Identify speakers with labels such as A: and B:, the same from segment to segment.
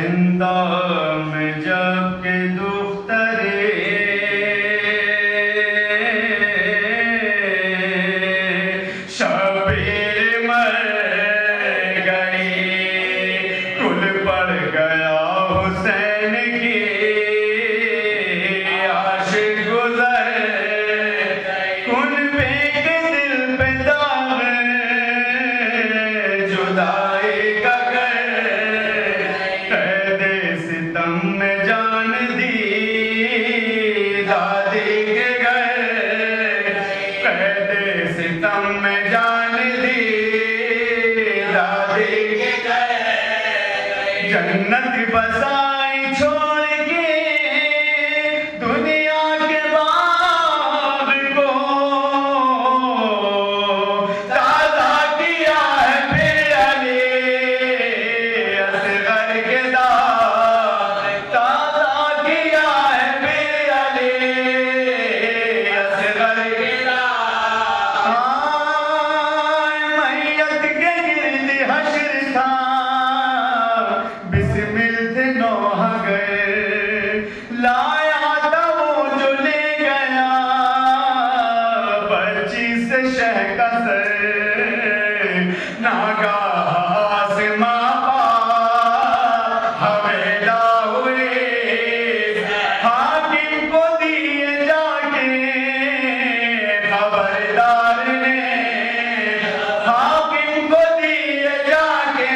A: زندہ میں جب کہ دخترے شبیر مر گئی، کل پڑ گیا حسین کی عاشق گزر کن پہ کے دل پہ داغ جدائی کا ستم میں جان دی دادی کے گئے، جنت بسائی چھوڑ کے دنیا کے باغ کو تازہ کیا ہے پھر علی اصغر کے داغ، تازہ کیا ہے پھر علی اصغر کے لایا تھا وہ جو لے گیا بچی سے شہ کا سر، ناگاہ آسماں حویلا ہوئے، حاکم کو دیے جا کے خبردار نے، حاکم کو دیے جا کے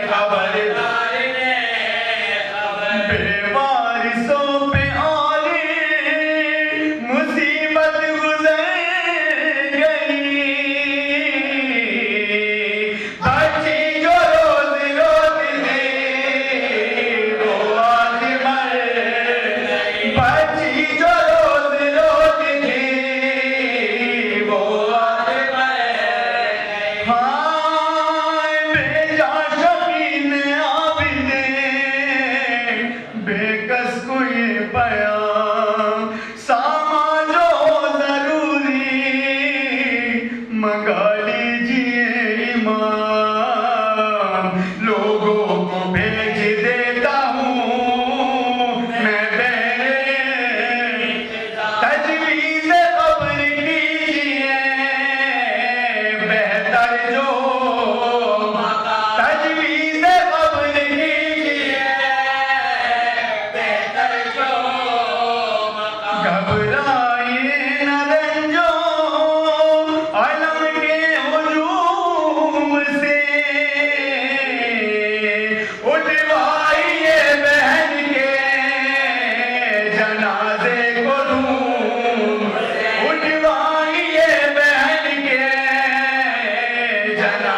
A: خبردار بے وارثوں پہ آلی مصیبت گزر گئی، بچی جو روز روتی تھی وہ آج مر گئی، بچی جو روز روتی تھی وہ آج مر گئی، ہائے بے جا شکین عابد بے کس کو یہ بیان سامان جو ضروری منگا لیجئے امام، لوگوں کو بھیج دیتا ہوں میں تجویز قبر کیجئے بہتر جو تجویز قبر کیجئے گھبرائیے نہ رنجو علم کے ہجوم سے، اٹھوائیے بہن کے جنازے کو دھوم، اٹھوائیے بہن کے جنازے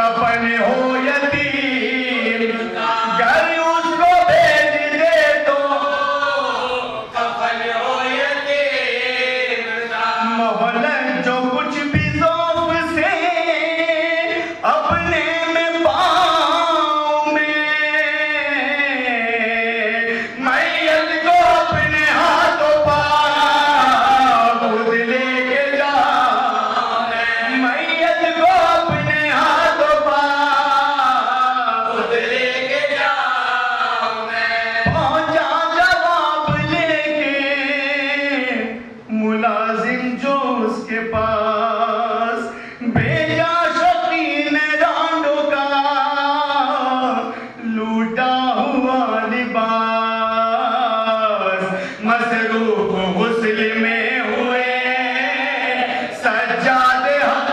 A: کفن ہو یتیم گھر اس کو بھیج دے تو کفن ہو یتیم مہلت جو کچھ بھی ذوق سے اپنے میں پاؤں میں میت کو اپنے ہاتھوں پاؤں خود لے کے جا میت کو اپنے ہاتھوں پاؤں خود لے کے جا پہنچا جواب لے کے ملازم جو اس کے پاس بھیجا شوقین رانڈوں کا لوٹا ہوا لباس مصروف غسل میں ہوئے سجاد حق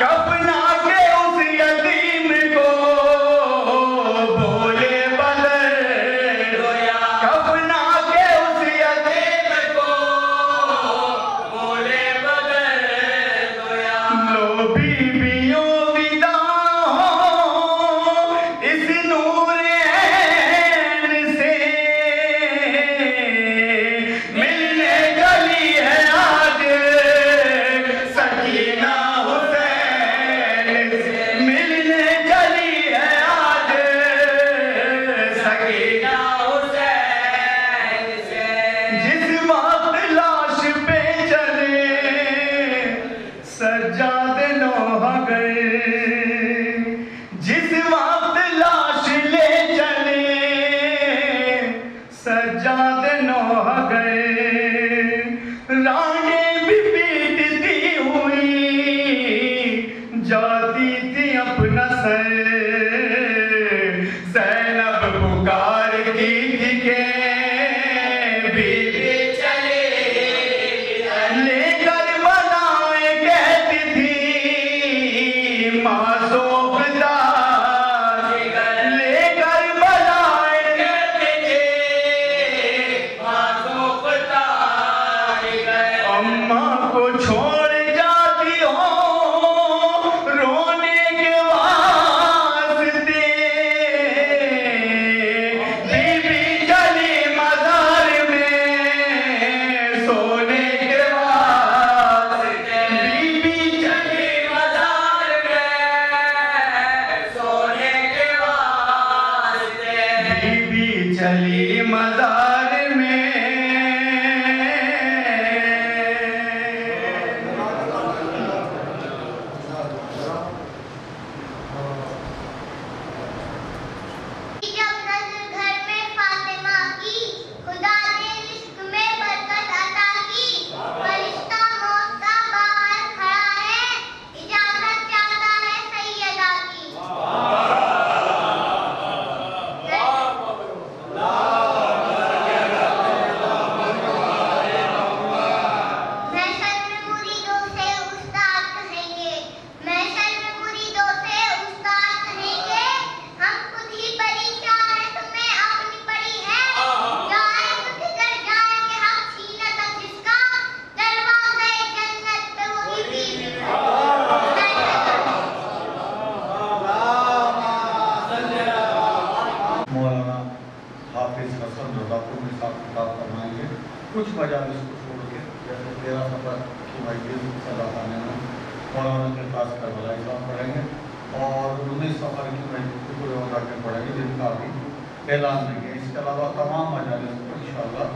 A: کفنا کے اس یتیم کو بولے بدر کفنا کے اس یتیم کو بولے بدر لو بیویوں ودا ہو اس نور عین سے ملنے چلی ہے آج سکینہ حسین سے ملنے چلی ہے آج سکینہ حسین سے جس وقت لاش پہ چلے سجاد نوحہ گئے جس وقت لاش لے چلے سجاد نوحہ گئے رانیں بھی پیٹتی ہوئی جاتی تھی اپنا سر زینب پکارتی تھی کہ بیٹی چلے لے کر بنائے کہتی تھی معصوم دار لے کر بنائے کہتی تھی معصوم دار اماں کو چھوڑ جاتی ہو رونے کے واسطے بی بی چلی مزار میں سونے کے واسطے بی بی چلی مزار میں سونے کے واسطے بی بی چلی مزار میں
B: جب نظر گھر میں فاطمہ کی خدا نے رزق میں برکت عطا کی فرشتہ موت کا باہر کھڑا ہے اجازت چاہتا ہے سیدہ کی محشر میں مریدوں سے استاد کہیں گے محشر میں مریدوں سے استاد کہیں گے ہم خود ہی پریشان ہیں تمہیں اپنی پڑی ہے جائیں تو کدھر جائیں کہ حق چھینا تھا جس کا دروازے جنت پہ وہی بیوی
C: مولانا حافظ حسن رضا کو بھی ساتھ خطاب فرمائیں گے کچھ مجالس کو چھوڑ کے جیسے 13 سفر کی مسجد صدا خانے میں مولانا کے پاس کربلا صاحب پڑھیں گے اور 19 سفر کی مسجد کو پورے ہوتا کے پڑھیں گے جن کا ابھی اعلان نہیں ہے اس کے علاوہ تمام مجالس کو انشاءاللہ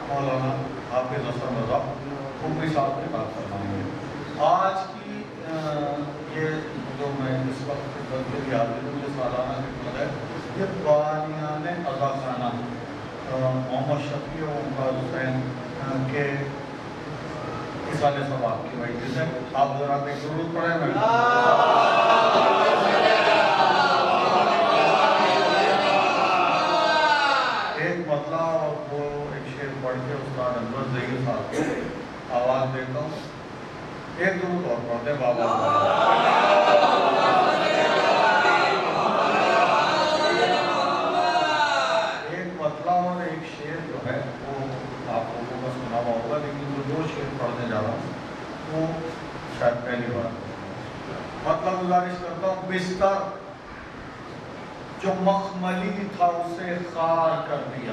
C: مولانا حافظ حسن رضا کو بھی ساتھ خطاب فرمائیں گے آج کی یہ جو میں اس وقت خدمت کے حاضر ہوں یہ سالانہ خدمت ہے یہ بانیان عزا خانہ محمد شفیع و ممتاز حسین کے اصال ثواب کی مسجد ہے آپ ذرا ایک درود پڑھیں میں ایک مطلع اور وہ ایک شعر پڑھ کے استاد انور ظہیر صاحب کو آواز دیتا ہوں ایک درود اور پڑھتے بابا پڑھنے جا رہا ہوں وہ شاید پہلی بار مطلب گزارش کرتا ہوں، بستر جو مخملی تھا اسے خار کر دیا،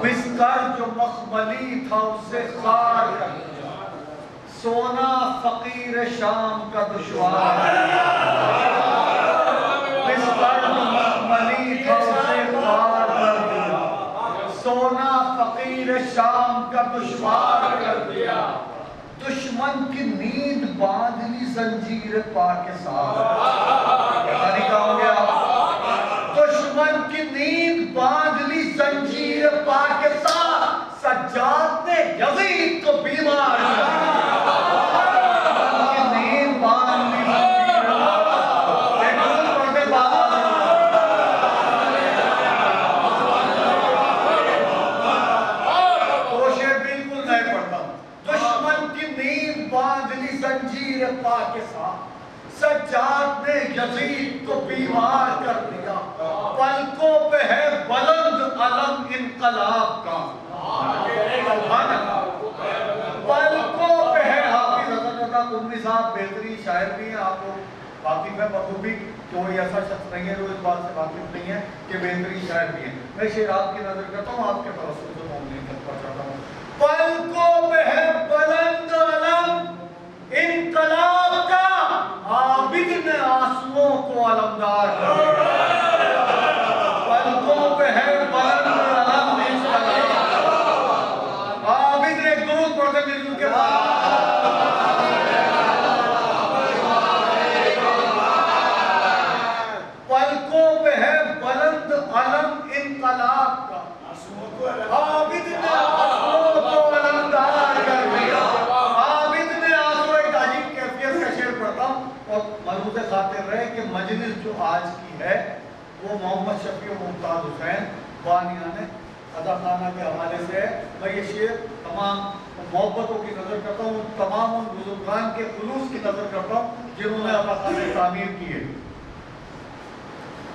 C: بستر جو مخملی تھا اسے خار کر دیا، سونا فقیر شام کا دشوار کر دیا، بستر جو مخملی تھا اسے خار کر دیا، سونا فقیر شام کا دشوار کر دیا، دشمن کی نیند باندھ لی زنجیر پا کے ساتھ، پتہ نہیں کہوں گے آپ، دشمن کی نیند باندھ لی زنجیر پا کے ساتھ، سجاد نے یزید کو بیمار کیا، دشمن کی نیند باندھ لی زنجیر پا کے ساتھ، پڑھتے بابا کوشش بالکل نہیں پڑھتا، دشمن کی نیند باندھ لی زنجیر پا کے ساتھ، سجاد نے یزید کو بیمار کر دیا، پلکوں پہ ہے بلند علم انقلاب کا، پلکوں پہ ہے، حافظ حسن رضا قمی صاحب بہترین شاعر بھی ہیں، آپ کو واقف ہے بخوبی، کوئی ایسا شخص نہیں ہے جو اس بات سے واقف نہیں ہے کہ بہترین شاعر بھی ہیں، میں شعر آپ کی نظر کرتا ہوں، آپ کے توسط سے مومنین تک پہنچاتا ہوں، پلکوں پہ ہے بلند علم انقلاب کا، عابد نے آنسوؤں کو علمدار کر دیا، پلکوں پہ ہے بلند علم انقلاب کا، عابد نے درود پڑھتے ملوں کے بعد پلکوں پہ ہے بلند علم انقلاب کا، عابد نے آنسوؤں کو علمدار کر دیا، عابد نے آنسوؤں، ایک عجیب کیفیت کا شعر پڑھتا ہوں اور ملحوظ خاطر رہے کہ مجلس جو آج کی ہے وہ محمد شفیع و ممتاز حسین بانیان اداخانہ کے حوالے سے ہے، میں یہ شعر تمام محبتوں کی نظر کرتا ہوں، تمام ان بزرگان کے خلوص کی نظر کرتا ہوں جنہوں نے اداخانہ تعمیر کی ہے،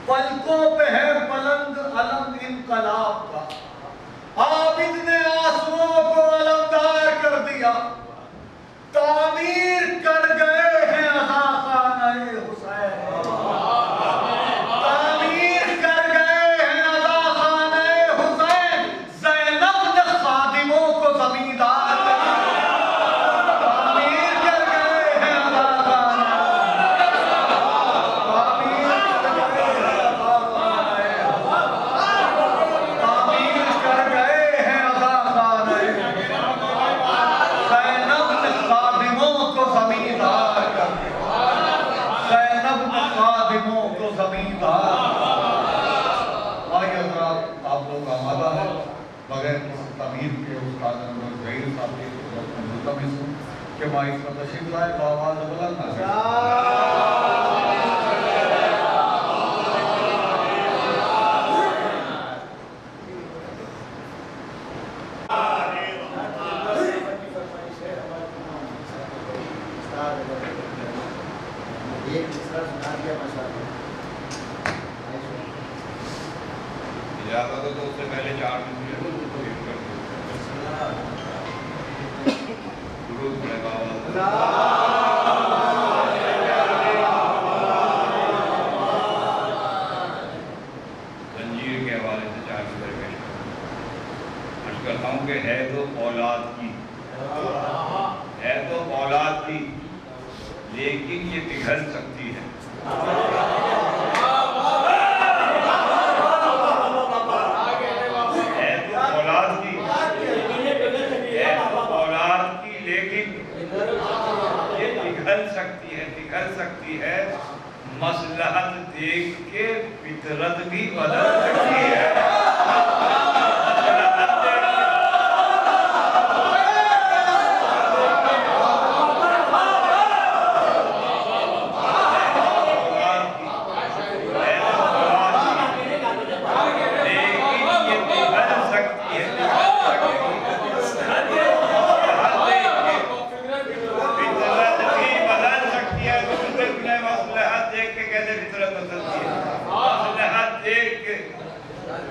C: پلکوں پہ ہے بلند علم انقلاب کا، عابد نے آنسوؤں کو علمدار کر دیا، تعمیر کر گئے ہیں اداخانہ حسین، تعمیر کر گئے ہیں اداخانہ حسین، زینب نے خادموں کو زمیندار کر دیا، تعمیر کر گئے ہیں اداخانہ، تعمیر کر گئے ہیں اداخانہ، تعمیر کر گئے ہیں اداخانہ، زینب نے خادموں کو زمیندار کر دیا، زینب نے خادموں کو زمیندار کر دیا، آئیے حضرات آپ لوگ آمادہ ہے، بغیر کسی تعمیر کے استاد انور ظہیر صاحب کی خدمت میں ملتمس ہوں کہ مائک پر تشریف لائے، بآواز بلند
D: ایک مصرع سنا دیا ماشاءاللہ،
A: اجازت ہو تو اس سے پہلے 4 منٹ درود پڑھے بابا، زنجیر کے حوالے سے 4 منٹ پیش عرض کرتا ہوں کہ ہے تو اولاد کی، ہے تو اولاد کی، لیکن یہ پگھل سکتی ہے، ہے تو اولاد کی، ہے تو اولاد کی، لیکن یہ پگھل سکتی ہے، پگھل سکتی ہے، مصلحت دیکھ کے فطرت بھی بدل سکتی ہے،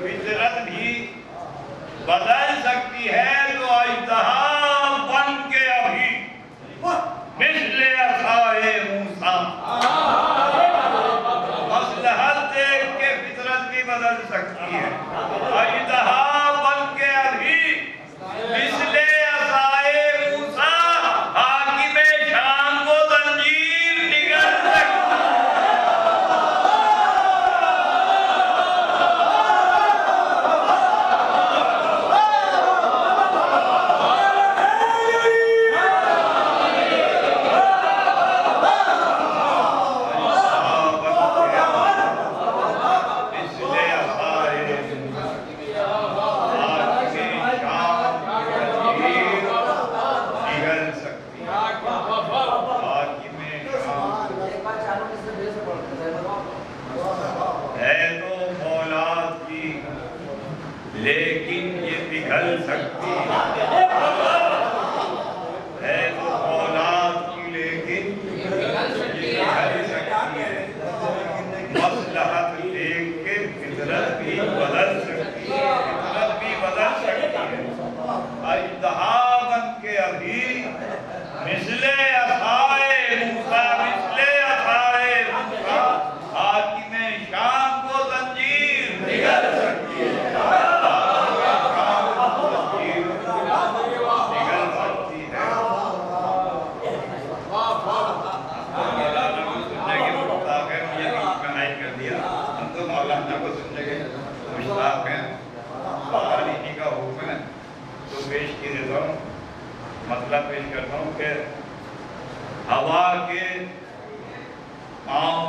A: فطرت بھی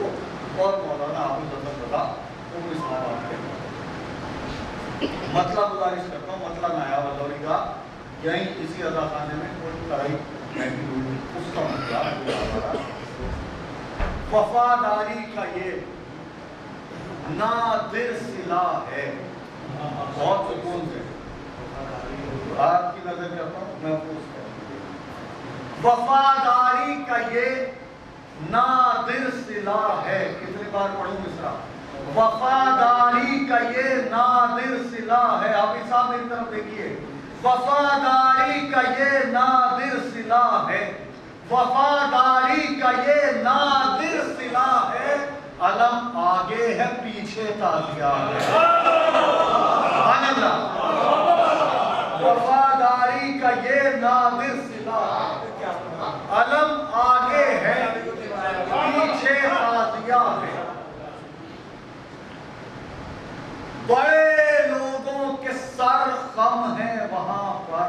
C: اور مولانا حافظ حسن رضا انگلی صاحب آپ کے مطلب گزارش کرتا ہوں، مطلب نایا والدوری کا یہیں اسی ادا خانے میں کوئی کڑائی مہنگی ہوئی اس کا مطلب وفاداری کا یہ نادر صلہ ہے، بہت سکون سے آپ کی نظر کرتا ہوں محفوظ کرتا ہوں، وفاداری کا یہ نادر صلہ ہے، کتنی بار پڑھوں مصرع، وفاداری کا یہ نادر صلہ ہے، حافظ صاحب میری طرف دیکھیے، وفاداری کا یہ نادر صلہ ہے، وفاداری کا یہ نادر صلہ ہے، علم آگے ہے پیچھے تازیہ ہے، سبحان اللہ، وفاداری کا یہ نادر صلہ ہے، علم آگے ہے پیچھے تازیہ ہے، بڑے لوگوں کے سر خم ہیں وہاں پر،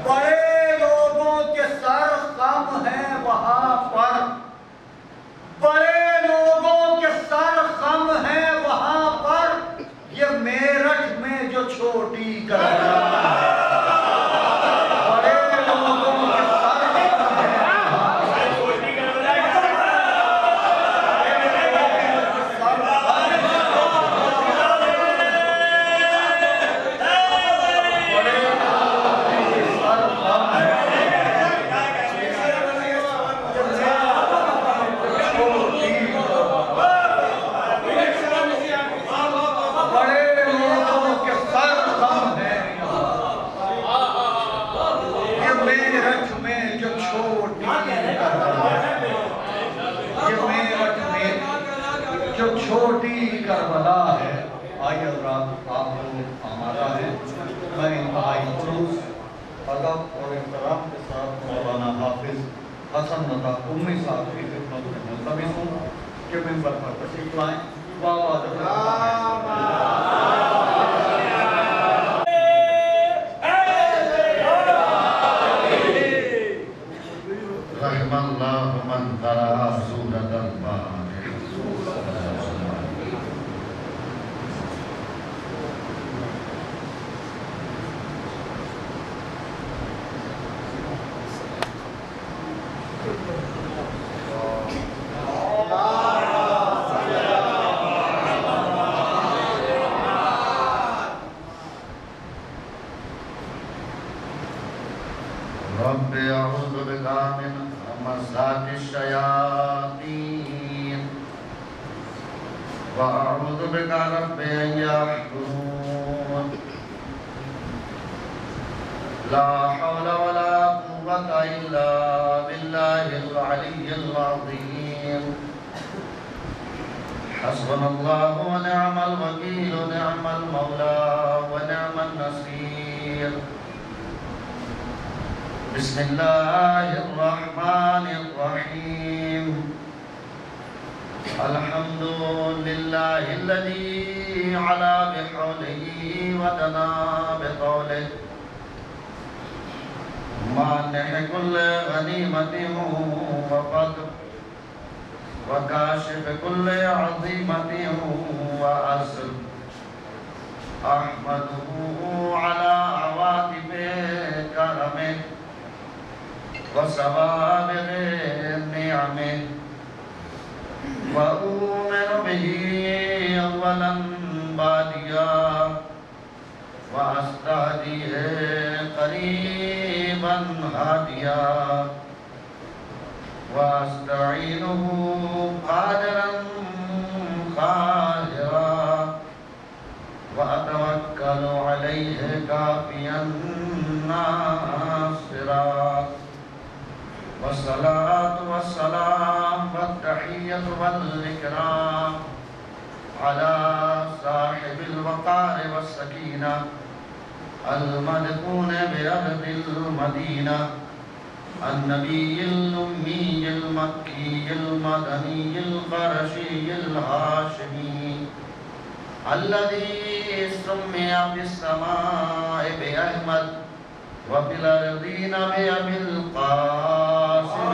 C: بڑے لوگوں کے سر خم ہیں وہاں پر، بڑے لوگوں کے سر خم ہیں وہاں پر، یہ میرٹھ میں جو چھوٹی کربلا ہے، بڑے لوگوں کے سر خم ہیں چھوٹی کربلا ہے۔ آئیے حضرات، آپ لوگ آمادہ ہیں، میں انتہائی خلوص، ادب اور احترام کے ساتھ مولانا حافظ حسن رضا امی صاحب کی خدمت میں ملتمس ہوں کہ منبر پر تشریف لائیں۔
E: رحم اللہ من قرأ سورۃ الفاتحہ۔ رب اعوذ بک من همزات الشیاطین واعوذ بک رب ان یحضرون۔ لا حول ولا قوة الا باللہ العلی العظیم۔ حسبنا اللہ ونعم الوکیل نعم المولا ونعم النصیر۔ بسم اللہ الرحمن الرحیم۔ الحمد للہ الذی علا بحولہ ودنا بطولہ، مانح کل غنیمت وفضل، وکاشف کل عظیمت وعزل، احمدہ علی عواطف کرمہ وسوابغ نعمه، وأؤمن به أولا باديا، وأستهديه قريبا هاديا، وأستعينه قادرا قاهرا، وأتوكل عليه كافيا ناصرا، والصلاة والسلام والتحية والإكرام على صاحب الوقار والسكينة المدفون بأرض المدينة، النبي الأمي المكي المدني القرشي الهاشمي، الذي سمي في السماء بأحمد وفي الأرضين بأبي القاسم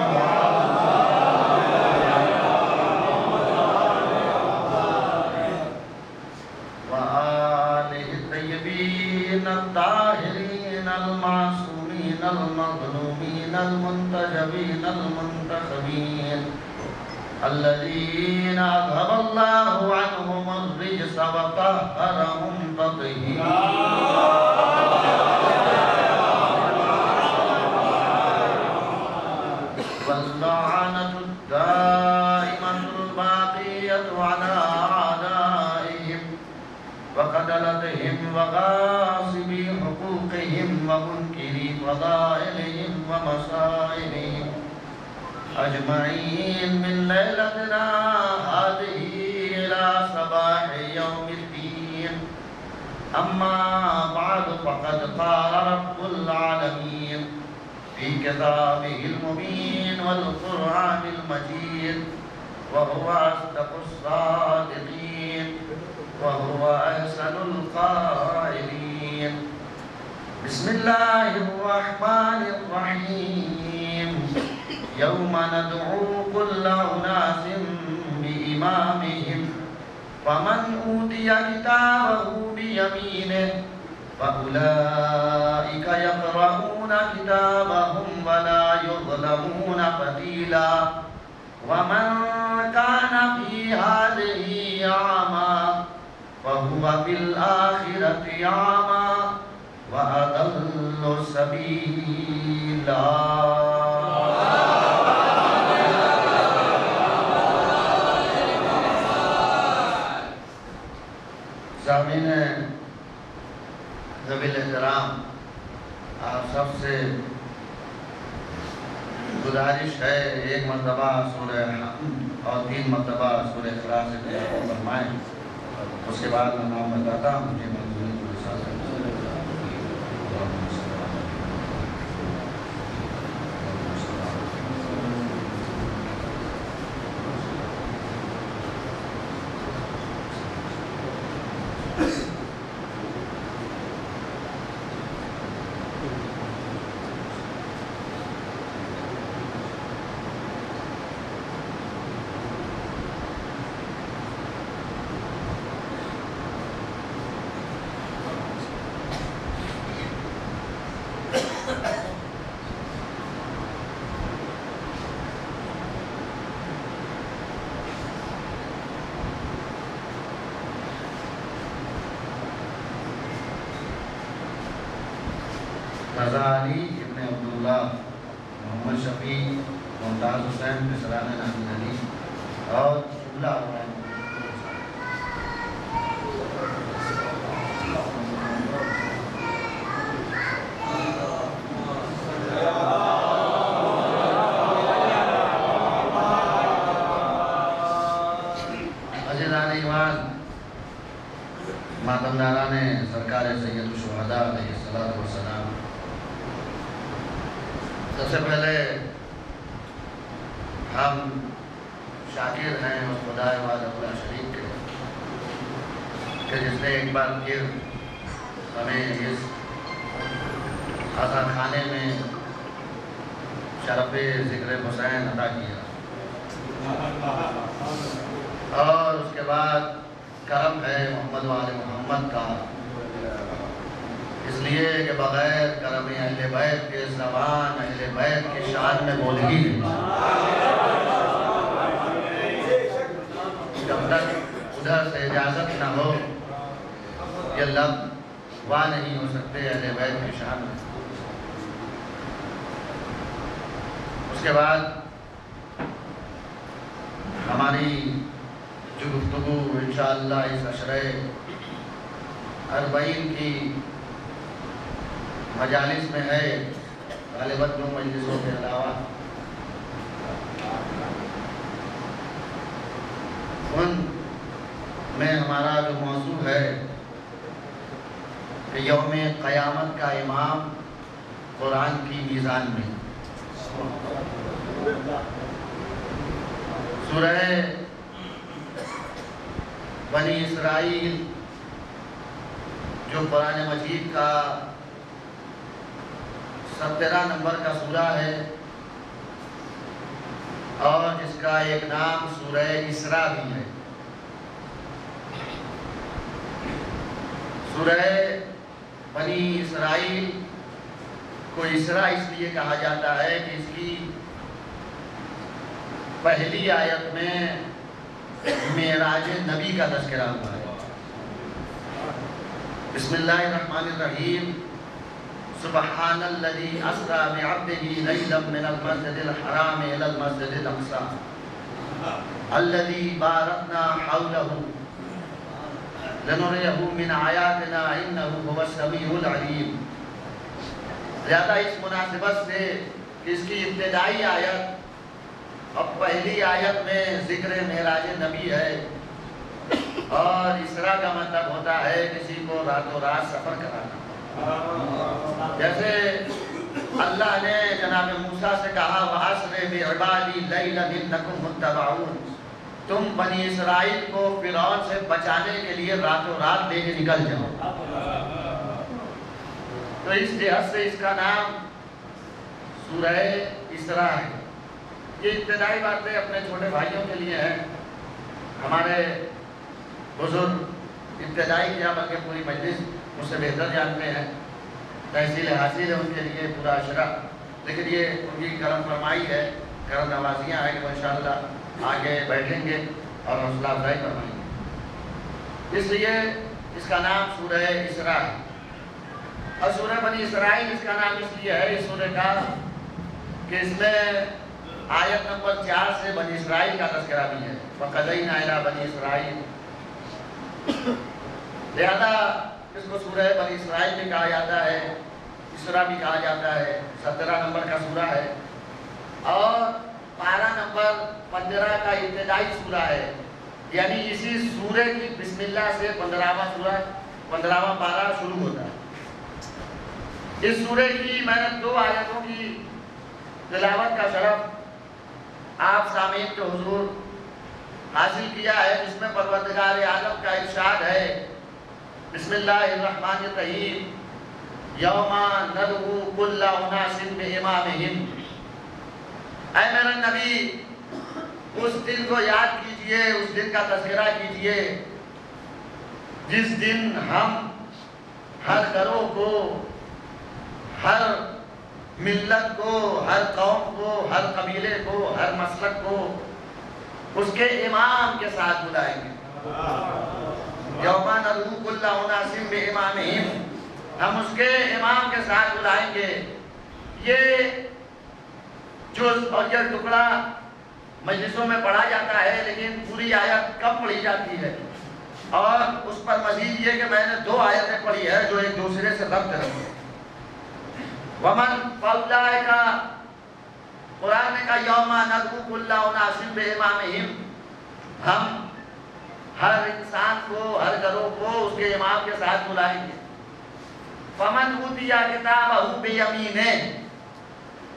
E: المقربين المنتخبين الذين أذهب الله عنهم الرجس وطهرهم تطهيرا. واللعنة الدائمة الباقية على أعدائهم وقتلتهم وغاصبي حقوقهم ومنكري فضائلهم ومصائبهم أجمعين من ليلتنا هذه إلى صباح يوم الدين. أما بعد فقد قال رب العالمين في كتابه المبين والقرآن المجيد وهو أصدق الصادقين وهو أحسن القائلين. بسم الله الرحمن الرحيم. يوم ندعو كل أناس بإمامهم فمن أوتي كتابه بيمينه فأولئك يقرؤون كتابهم ولا يظلمون فتيلا. ومن كان في هذه أعمى فهو في الآخرة أعمى وأضل سبيلا. سامعین ذوی الاحترام، آپ سب سے گزارش ہے ایک مرتبہ سورہ حمد اور 3 مرتبہ سورہ اخلاص سے تلاوت فرمائیں. اس کے بعد میں نام بتاتا ہوں. مجھے منظوری کو احساس ہے. رضا علی ابن عبداللہ محمد شفیع ممتاز حسین بسران نامی علی اور شبلہ ابراہیم. عزیزان ایمان، ماتمداران سرکار سید الشہداء علیہ السلام، سب سے پہلے ہم شاکر ہیں اس خدا واحد اللہ شریف کے کہ جس نے ایک بار پھر ہمیں اس آزاد خانے میں شرف ذکر حسین عطا کیا، اور اس کے بعد کرم ہے محمد و آل محمد کا، اس لیے کہ بغیر کرم اہل بیت کے زبان اہل بیت کی شان میں بولے گی نہیں. جب تک ادھر سے اجازت نہ ہو یہ لفظ واہ نہیں ہو سکتے اہل بیت کی شان میں. اس کے بعد ہماری جو گفتگو انشاءاللہ اس عشرہ 40 کی مجالس میں ہے، غالباً 2 مجلسوں کے علاوہ ان میں ہمارا جو موضوع ہے کہ یوم قیامت کا امام قرآن کی میزان میں. سورہ بنی اسرائیل جو قرآن مجید کا 17 نمبر کا سورہ ہے اور جس کا ایک نام سورہ اسراء بھی ہے. سورہ بنی اسرائیل کو اسراء اس لیے کہا جاتا ہے کہ اس کی پہلی آیت میں معراج نبی کا تذکرہ ہوا ہے۔ بسم اللہ الرحمن الرحیم، سبحان الذی اسری بعبدہ لیلا من المسجد الحرام الی المسجد الاقصی الذی بارکنا حولہ لنریہ من آیاتنا انہ هو السمیع العلیم۔ زیادہ اس مناسبت سے کہ اس کی ابتدائی آیت اب پہلی آیت میں ذکر معراج نبی ہے، اور اسراء کا مطلب ہوتا ہے کسی کو راتوں رات سفر کرانا۔ جیسے اللہ نے جناب موسیٰ سے کہا وَأَسْرِ بِعِبَادِي لَيْلًا إِنَّكُمْ مُتَّبَعُونَ، تم بنی اسرائیل کو فرعون سے بچانے کے لیے راتوں رات لے کے نکل جاؤ۔ تو اس جہت سے اس کا نام سورہ اسراء ہے۔ یہ ابتدائی باتیں اپنے چھوٹے بھائیوں کے لیے ہیں۔ ہمارے بزرگ ابتدائی کیا بلکہ پوری مجلس مجھ سے بہتر جانتے ہیں، تحصیل حاصل ہے ان کے لیے پورا اشرا، لیکن یہ ان کی کرم فرمائی ہے، کرم نوازیاں ہیں کہ وہ انشاءاللہ آگے بیٹھیں گے اور حوصلہ افزائی فرمائیں گے۔ اس لیے اس کا نام سورہ اسراء ہے، اور سورہ بنی اسرائیل اس کا نام اس لیے ہے اس سورہ کا کہ اس میں آیت نمبر 4 سے بنی اسرائیل کا تذکرہ بھی ہے۔ وَقَضَيْنَا إِلَىٰ بَنِي إِسْرَائِيلَ، لہذا اس کو سورہ بنی اسرائیل بھی کہا جاتا ہے، اسراء بھی کہا جاتا ہے۔ 17 نمبر کا سورہ ہے اور 12 نمبر 15 کا ابتدائی سورہ ہے، یعنی اسی سورہ کی بسم اللہ سے 15واں سورہ 15واں پارہ شروع ہوتا ہے۔ اس سورہ کی میں نے 2 آیتوں کی تلاوت کا شرف آپ سامعین کے حضور حاصل کیا ہے، جس میں پروردگار عالم کا ارشاد ہے بسم اللہ الرحمن الرحیم یوم ندعو کل اناس بامامہم۔ اے میرے نبی اس دن کو یاد کیجئے، اس دن کا تذکرہ کیجئے جس دن ہم ہر گروہ کو، ہر ملت کو، ہر قوم کو، ہر قبیلے کو، ہر مسلک کو اس کے امام کے ساتھ بلائیں گے۔ یوم ندعو کل اناس بامامہم، ہم اس کے امام کے ساتھ بلائیں گے۔ یہ جز اور یہ ٹکڑا مجلسوں میں پڑھا جاتا ہے، لیکن پوری آیت کم پڑھی جاتی ہے، اور اس پر مزید یہ کہ میں نے 2 آیتیں پڑھی ہے جو ایک دوسرے سے ربط رکھتی ہیں۔ ومن فَأُولَٰئِكَ، قرآن نے کہا یوم ندعو کل اناس بامامہم، ہم ہر انسان کو، ہر گروہ کو اس کے امام کے ساتھ بلائیں گے۔ فَمَنْ أُوتِیَ کِتَابَهُ بِیَمِینِهِ،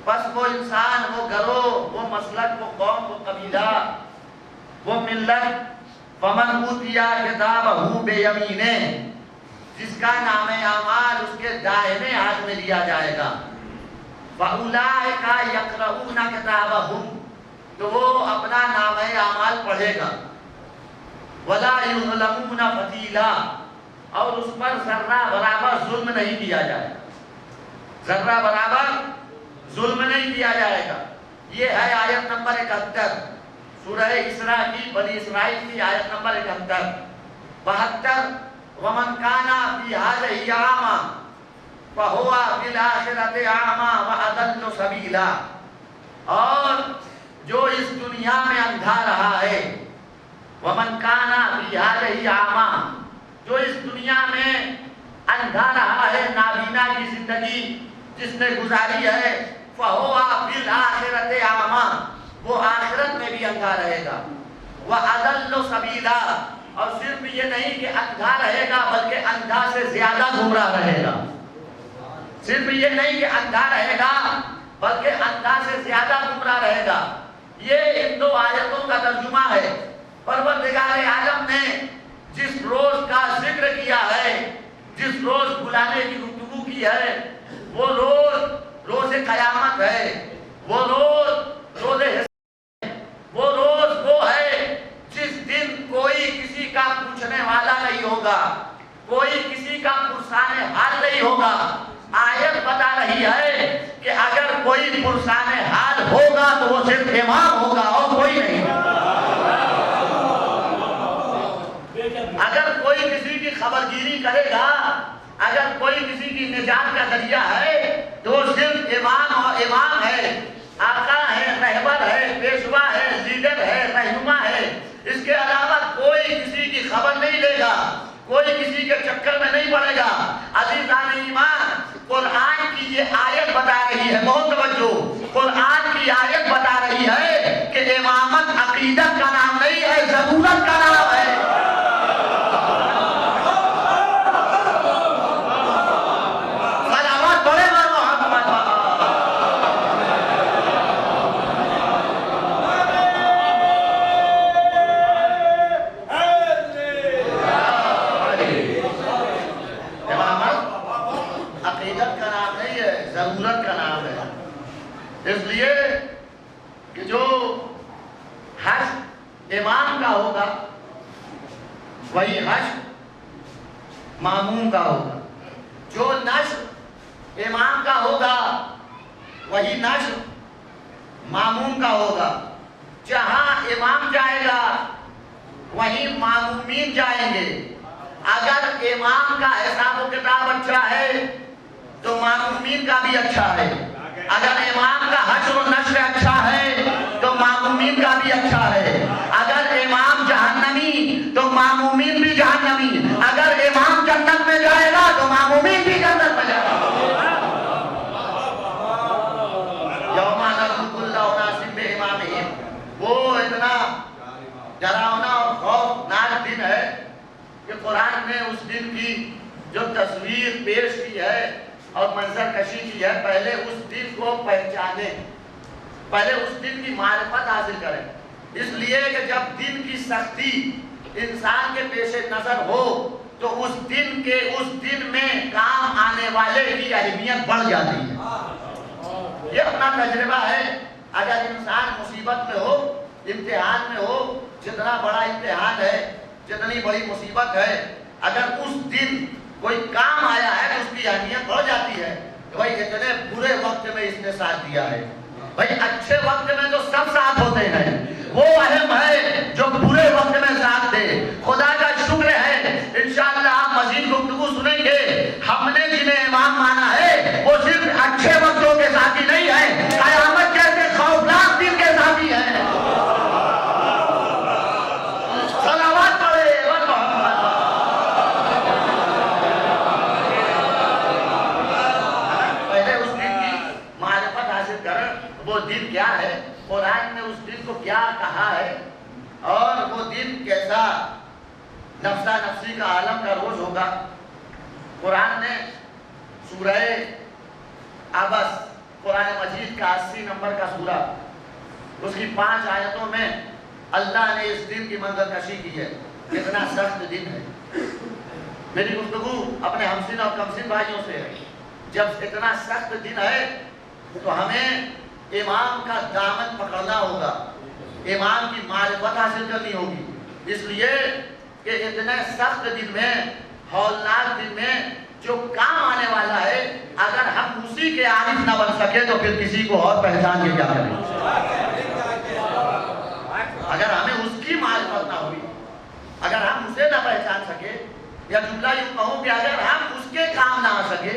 E: پس وہ انسان، وہ گروہ، وہ مسلک، وہ قوم، وہ قبیلہ، وہ ملت، فَمَنْ أُوتِیَ کِتَابَهُ بِیَمِینِهِ، جس کا نام اعمال اس کے دائیں ہاتھ میں دیا جائے گا۔ فَأُولَٰئِكَ يَقْرَؤُونَ كِتَابَهُمْ، تو وہ اپنا نام اعمال پڑھے گا۔ وَلَا يُظْلَمُونَ فَتِيلًا، اور اس پر ذرہ برابر ظلم نہیں کیا جائے گا، ذرہ برابر ظلم نہیں کیا جائے گا۔ یہ ہے آیت نمبر 71 سورہ اسراء کی، بنی اسرائیل کی آیت نمبر 71۔ 72 وَمَنْ كَانَ فِي هَٰذِهِ أَعْمَىٰ فَهُوَ فِي الْآخِرَةِ أَعْمَىٰ وَأَضَلُّ سَبِيلًا، اور جو اس دنیا میں اندھا رہا ہے، وَمَنْ كَانَ فِي هَٰذِهِ أَعْمَىٰ، جو اس دنیا میں اندھا رہا ہے، نابینا کی زندگی جس نے گزاری ہے، فَهُوَ فِي الْآخِرَةِ أَعْمَىٰ، وہ آخرت میں بھی اندھا رہے گا، وَأَضَلُّ سَبِيلًا، اور صرف یہ نہیں کہ اندھا رہے گا بلکہ اندھا سے زیادہ گمراہ رہے گا، صرف یہ نہیں کہ اندھا رہے گا بلکہ اندھا سے زیادہ گمراہ رہے گا۔ یہ ان 2 آیتوں کا ترجمہ ہے۔ پروردگار عالم نے جس روز کا ذکر کیا ہے، جس روز بلانے کی گفتگو کی ہے، وہ روز قیامت ہے، وہ روز حساب ہے، وہ روز وہ ہے جس دن کوئی کسی کا پوچھنے والا نہیں ہوگا، کوئی کسی کا پرسان حال نہیں ہوگا۔ آیت بتا رہی ہے کہ اگر کوئی پرسان حال ہوگا تو وہ صرف امام ہوگا اور کوئی خبرگیری کرے گا، اگر کوئی کسی کی نجات کا ذریعہ ہے تو وہ صرف امام ہے، آقا ہے، رہبر ہے، پیشوا ہے، لیڈر ہے، رہنما ہے۔ اس کے علاوہ کوئی کسی کی خبر نہیں لے گا، کوئی کسی کے چکر میں نہیں پڑے گا۔ عزیزان ایمان، قرآن کی یہ آیت بتا رہی ہے، بہت توجہ، قرآن کی آیت بتا رہی ہے کہ امامت عقیدت کا نام نہیں ہے، ضرورت کا نام ہے۔ صلوات پڑھے نا محمد۔ امامت عقیدت کا نام نہیں ہے، ضرورت کا نام ہے۔ اس لیے کہ جو حشر امام کا ہوگا وہی حشر ماموم کا ہوگا، جو نشر امام کا ہوگا وہی نشر ماموم کا ہوگا۔ جہاں امام جائے گا وہیں مامومین جائیں گے۔ اگر امام کا حساب و کتاب اچھا ہے تو مامومین کا بھی اچھا ہے، اگر امام کا حشر و نشر اچھا ہے تو مامومین کا بھی اچھا ہے۔ اگر امام جہنمی تو مامومین بھی جہنمی، اگر امام جنت میں جائے گا تو مامومین بھی جنت میں جائے گا۔ یوم ندعو کل اناس بامامہم، وہ اتنا ڈراؤنا اور خوفناک دن ہے کہ قرآن نے اس دن کی جو تصویر پیش کی ہے اور منظر کشی کی ہے، پہلے اس دن کو پہچانے، پہلے اس دن کی معرفت حاصل کریں۔ اس لیے کہ جب دن کی سختی انسان کے پیش نظر ہو تو اس دن میں کام آنے والے کی اہمیت بڑھ جاتی ہے۔ یہ اپنا تجربہ ہے۔ اگر انسان مصیبت میں ہو، امتحان میں ہو، جتنا بڑا امتحان ہے، جتنی بڑی مصیبت ہے، اگر اس دن کوئی کام آیا ہے تو اس کی اہمیت بڑھ جاتی ہے کہ بھائی اتنے برے وقت میں اس نے ساتھ دیا ہے۔ بھائی اچھے وقت میں تو سب ساتھ ہوتے ہیں، وہ اہم ہے جو برے وقت میں ساتھ دے۔ خدا کا شکر ہے، انشاءاللہ آپ مزید گفتگو سنیں گے۔ ہم نے جنہیں امام مانا ہے وہ صرف اچھے وقتوں کے ساتھی نہیں ہے، قیامت جیسے خوفناک دن کے ساتھی ہیں۔ صلوات پڑھے محمد۔ پہلے اس دن کی معرفت حاصل کریں، وہ دن کیا ہے، قرآن نے اس دن کو کیا کہا ہے، اور وہ دن کیسا نفسا نفسی کا عالم کا روز ہوگا۔ قرآن نے سورہ عبس، قرآن مجید کا 80 نمبر کا سورہ، اس کی 5 آیتوں میں اللہ نے اس دن کی منظر کشی کی ہے۔ کتنا سخت دن ہے۔ میری گفتگو اپنے ہمسن اور کمسن بھائیوں سے ہے، جب اتنا سخت دن ہے تو ہمیں امام کا دامن پکڑنا ہوگا، امام کی معرفت حاصل کرنی ہوگی۔ اس لیے کہ اتنے سخت دن میں، ہولناک دن میں جو کام آنے والا ہے، اگر ہم اسی کے عارف نہ بن سکے تو پھر کسی کو اور پہچان کے کیا کریں۔ اگر ہمیں اس کی معرفت نہ ہوئی، اگر ہم اسے نہ پہچان سکے، یا جملہ یوں کہوں کہ اگر ہم اس کے کام نہ آ سکے،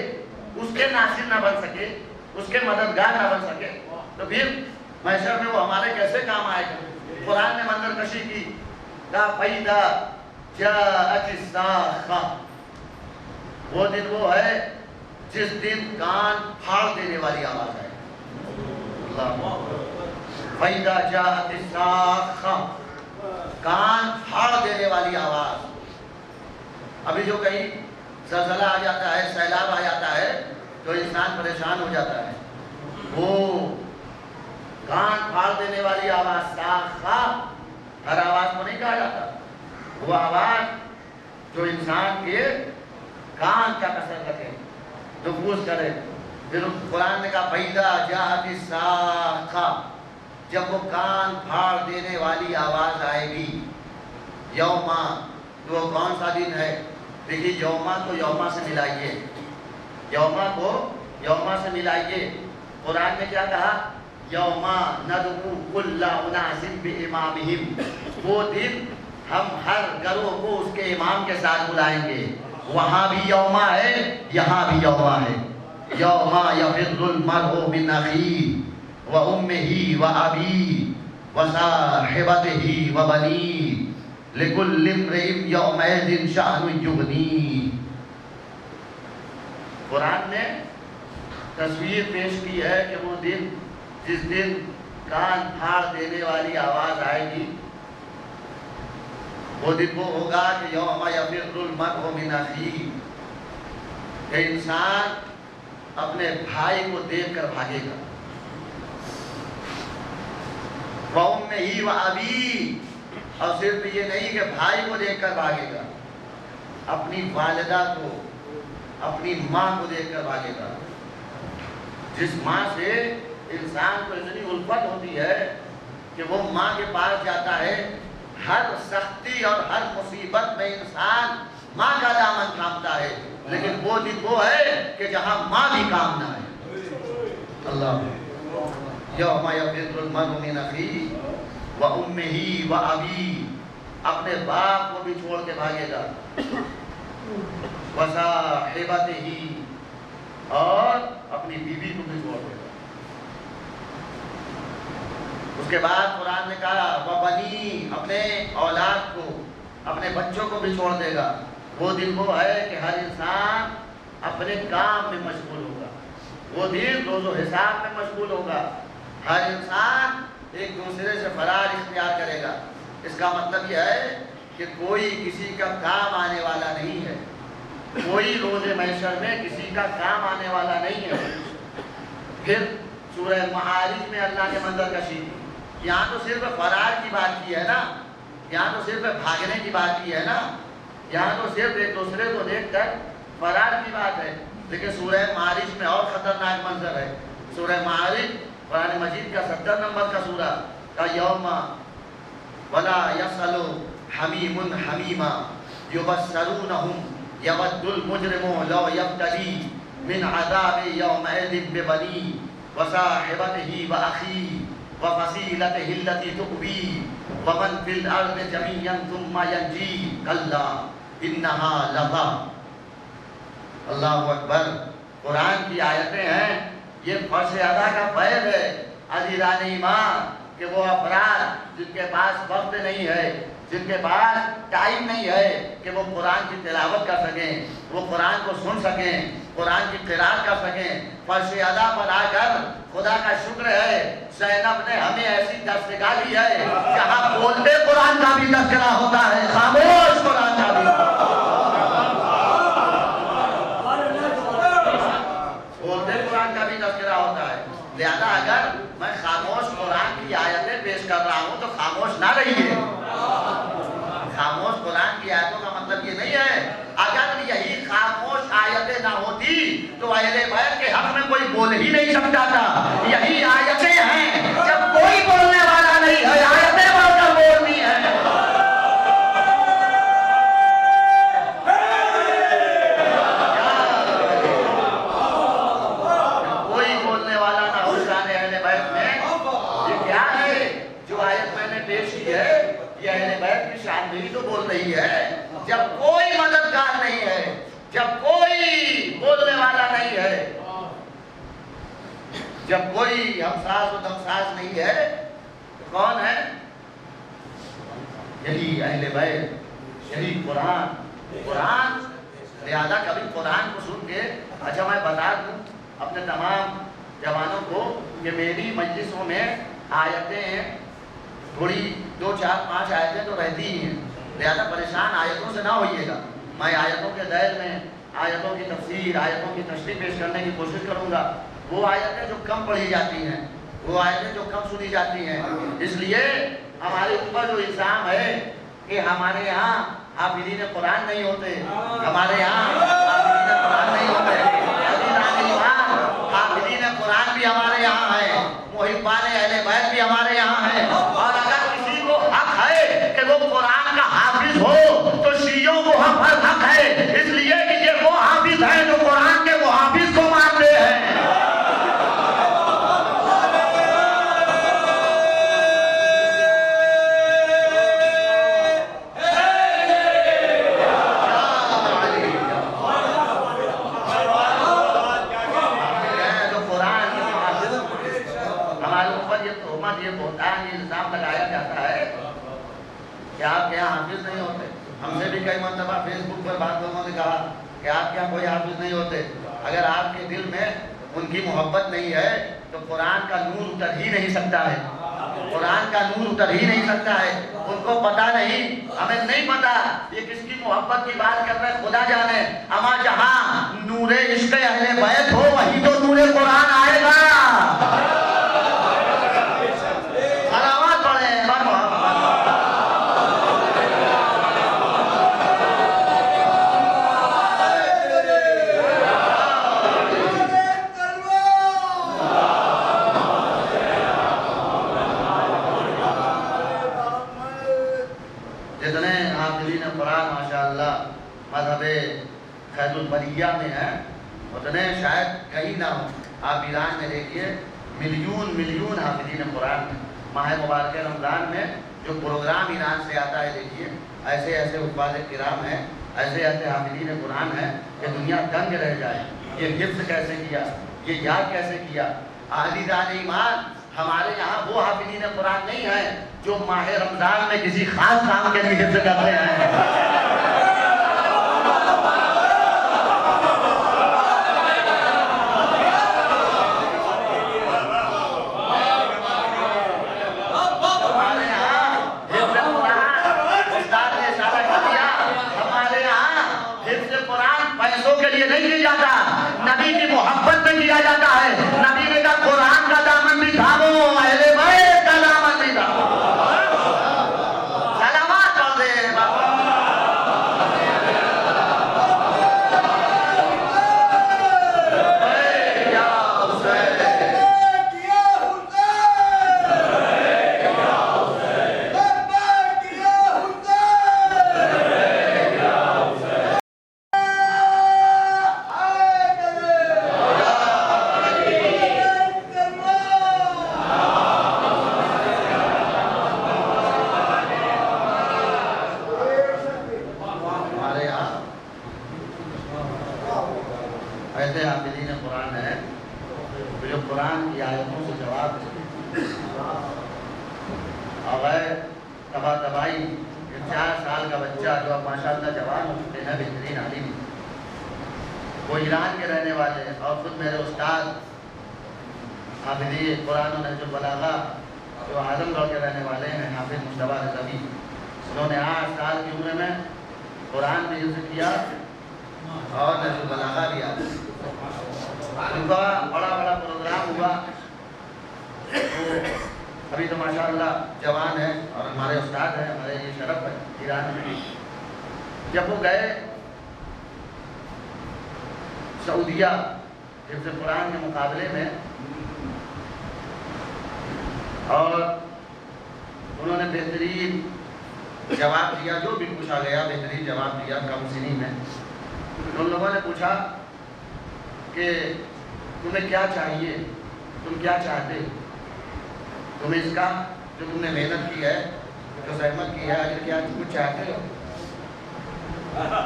E: اس کے ناصر نہ بن سکے، اس کے مددگار نہ بن سکے، تو پھر محشر میں وہ ہمارے کیسے کام آئے گا۔ قرآن نے منظر کشی کی، کہا فَإِذَا جَاءَتِ السَّاخَّةُ، وہ دن وہ ہے جس دن کان پھاڑ دینے والی آواز ہے۔ فَإِذَا جَاءَتِ السَّاخَّةُ، کان پھاڑ دینے والی آواز۔ ابھی جو کہیں زلزلہ آ جاتا ہے، سیلاب آ جاتا ہے تو انسان پریشان ہو جاتا ہے۔ وہ کان پھاڑ دینے والی آواز، ساخہ، ہر آواز کو نہیں کہا جاتا، وہ آواز جو انسان کے کان کا کسر رکھے، نفوذ کرے۔ پھر قرآن نے کہا فَإِذَا جَاءَتِ السَّاخَّةُ، جب وہ کان پھاڑ دینے والی آواز آئے گی۔ یوما، تو وہ کون سا دن ہے؟ دیکھیے یوما کو یوما سے ملائیے، یوما کو یوما سے ملائیے۔ قرآن نے کیا کہا؟ یوما ندعو کل اناس بامامہم، وہ دن ہم ہر گروہ کو اس کے امام کے ساتھ بلائیں گے. وہاں بھی یوما ہے, یہاں بھی یوما ہے. یوما یفر المرء من اخیہ وامہ وابیہ وصاحبتہ وبنیہ لکل امرئ یومئذ شأن یغنیہ. قرآن نے تصویر پیش کی ہے کہ وہ دن جس دن کان پھاڑ دینے والی آواز آئے گی, وہ دن وہ ہوگا کہ یوم یفر المرء من اخیہ, کہ انسان اپنے بھائی کو دیکھ کر بھاگے گا. وَأُمِّهِ وَأَبِيهِ, اور صرف یہ نہیں کہ بھائی کو دیکھ کر بھاگے گا, اپنی والدہ کو, اپنی ماں کو دیکھ کر بھاگے گا, جس ماں سے انسان کو اتنی الفت ہوتی ہے کہ وہ ماں کے پاس جاتا ہے. ہر سختی اور ہر مصیبت میں انسان ماں کا دامن تھامتا ہے, لیکن وہ دن وہ ہے کہ جہاں ماں بھی کام نہ آئے. اللہ یوم یفر المرء من اخیہ وامہ وابیہ, اپنے باپ کو بھی چھوڑ کے بھاگے گا, وصاحبتہ, اور اپنی بیوی کو بھی چھوڑ دے گا. اس کے بعد قرآن نے کہا وبنی, اپنے اولاد کو, اپنے بچوں کو بھی چھوڑ دے گا. وہ دن وہ ہے کہ ہر انسان اپنے کام میں مشغول ہوگا. وہ دن روز و حساب میں مشغول ہوگا. ہر انسان ایک دوسرے سے فرار اختیار کرے گا. اس کا مطلب یہ ہے کہ کوئی کسی کا کام آنے والا نہیں ہے, کوئی روز محشر میں کسی کا کام آنے والا نہیں ہے. پھر سورہ معارج میں اللہ نے منظر کشی کی. یہاں تو صرف فرار کی بات کی ہے نا, یہاں تو صرف بھاگنے کی بات کی ہے نا, یہاں تو صرف ایک دوسرے کو دیکھ کر فرار کی بات ہے. لیکن سورہ معارج میں اور خطرناک منظر ہے. سورہ معارج قرآن مجید کا 70 نمبر کا سورہ کا یوم ولا یسأل حمیم حمیما یبصرونہم یود المجرم لو یفتدی من عذاب یومئذ ببنیہ وصاحبتہ واخیہ وفصیلتہ التی تؤویہ ومن فی الارض جمیعا ثم ینجیہ کلا انہا لظی. اللہ اکبر. قرآن کی آیتیں ہیں, یہ فرض ادا کا فیض ہے عزیزان ایمان, کہ وہ افراد جن کے پاس وقت نہیں ہے, جن کے پاس ٹائم نہیں ہے کہ وہ قرآن کی تلاوت کر سکیں, وہ قرآن کو سن سکیں, قرآن کی قرات کر سکیں, فرض ادا پر آ کر خدا کا شکر ہے زینب نے ہمیں ایسی دستگاہ دی ہے جہاں بولتے قرآن کا بھی تذکرہ ہوتا ہے, خاموش قرآن کا بھی, بولتے قرآن کا بھی تذکرہ ہوتا ہے. لہذا اگر میں خاموش قرآن کی آیتیں پیش کر رہا ہوں تو خاموش نہ رہیے. خاموش قرآن کی آیتوں کا مطلب یہ نہیں ہے اگر یہی خاموش آیتیں نہ ہوتی تو اہل بیت کے حق میں کوئی بول ہی نہیں سکتا تھا. یہی آیتیں ہیں, جب کوئی بولنے والا نہیں ہے آیتیں بول کر بولنی ہے. کوئی بولنے والا نہ ہو شان اہل بیت میں. یہ کیا ہے جو آیت میں نے پیش کی ہے, یہ اہل بیت کی شان میں ہی تو بول رہی ہے. جب کوئی مددگار نہیں ہے, جب کوئی بولنے والا نہیں ہے, جب کوئی ہمساز و دمساز نہیں ہے, تو کون ہے؟ یہی اہل بیت, یہی قرآن. قرآن لہذا کبھی قرآن کو سن کے, اچھا میں بتا دوں اپنے تمام جوانوں کو کہ میری مجلسوں میں آیتیں تھوڑی 2 4 5 آیتیں تو رہتی ہی ہیں, لہذا پریشان آیتوں سے نہ ہوئیے گا. میں آیتوں کے دائر میں آیتوں کی تفسیر, آیتوں کی تشریح پیش کرنے کی کوشش کروں گا. وہ آیتیں جو کم پڑھی جاتی ہیں, وہ آیتیں جو کم سنی جاتی ہیں, اس لیے ہمارے اوپر جو الزام ہے کہ ہمارے یہاں حافظین قرآن نہیں ہوتے, ہمارے یہاں حافظین قرآن نہیں ہوتے. حافظین قرآن بھی ہمارے یہاں ہیں, محبان اہل بیت بھی ہمارے یہاں ہیں. اور اگر کسی کو حق ہے کہ وہ قرآن کا حافظ ہو تو شیعوں کو ہم پر حق ہے, اس لیے کہ یہ وہ حافظ ہیں جو قرآن کے وہ حافظ کو مانتے ہیں. کہ آپ کے یہاں حافظ نہیں ہوتے. ہم سے بھی کئی مرتبہ فیس بک پر بات لوگوں نے کہا کہ آپ کے یہاں کوئی حافظ نہیں ہوتے. اگر آپ کے دل میں ان کی محبت نہیں ہے تو قرآن کا نور اتر ہی نہیں سکتا ہے. قرآن کا نور اتر ہی نہیں سکتا ہے. ان کو پتا نہیں, ہمیں نہیں پتا یہ کس کی محبت کی بات کر رہے, خدا جانے. اما جہاں نور عشق اہل بیت ہو وہیں تو نور قرآن آئے گا. سلامات پڑھیں بر محمد. جتنے حافظین قرآن ماشاءاللہ مذہب خیر البریہ میں ہیں اتنے شاید کہیں نہ ہوں. آپ ایران میں دیکھیے ملیون حافظین قرآن میں. ماہ مبارک رمضان میں جو پروگرام ایران سے آتا ہے دیکھیے ایسے ایسے حفاظ کرام ہیں, ایسے ایسے حافظین قرآن ہیں کہ دنیا دنگ رہ جائے. یہ حفظ کیسے کیا, یہ یاد کیسے کیا. عزیزان ایمان, ہمارے یہاں وہ حافظین قرآن نہیں ہیں جو ماہ رمضان میں کسی خاص کام کے لیے حفظ کرتے ہیں. نہیں کیا جاتا, نبی کی محبت میں کیا جاتا ہے. نبی نے کہا قرآن کا دامن بھی تھامو, اہل بیت کا دامن بھی تھامو. سلامات پڑھ دے ایسے حافظین قرآن ہیں جو قرآن کی آیتوں سے جواب دیتے ہیں. تباہی 4 سال کا بچہ جو اب ماشاءاللہ جوان ہو چکے ہیں, بہترین عالم, وہ ایران کے رہنے والے ہیں اور خود میرے استاد حافظی قرآن و نہج البلاغہ جو اعظم گڑھ کے رہنے والے ہیں, حافظ مصطفیٰ رضوی. انہوں نے 8 سال کی عمر میں قرآن بھی حفظ کیا اور نہج البلاغہ بھی آتا. ان کا بڑا پروگرام ہوا. ابھی تو ماشاءاللہ جوان ہے اور ہمارے استاد ہیں, ہمارے یہ شرف ہے ایران میں. جب وہ گئے سعودیہ حفظ قرآن کے مقابلے میں اور انہوں نے بہترین جواب دیا, جو بھی پوچھا گیا بہترین جواب دیا کم سنی میں. ان لوگوں نے پوچھا کہ تمہیں کیا چاہیے, تم کیا چاہتے, تم اس کا جو تم نے محنت کی ہے, جو زحمت کی ہے, اگر کیا تم کچھ چاہتے ہو؟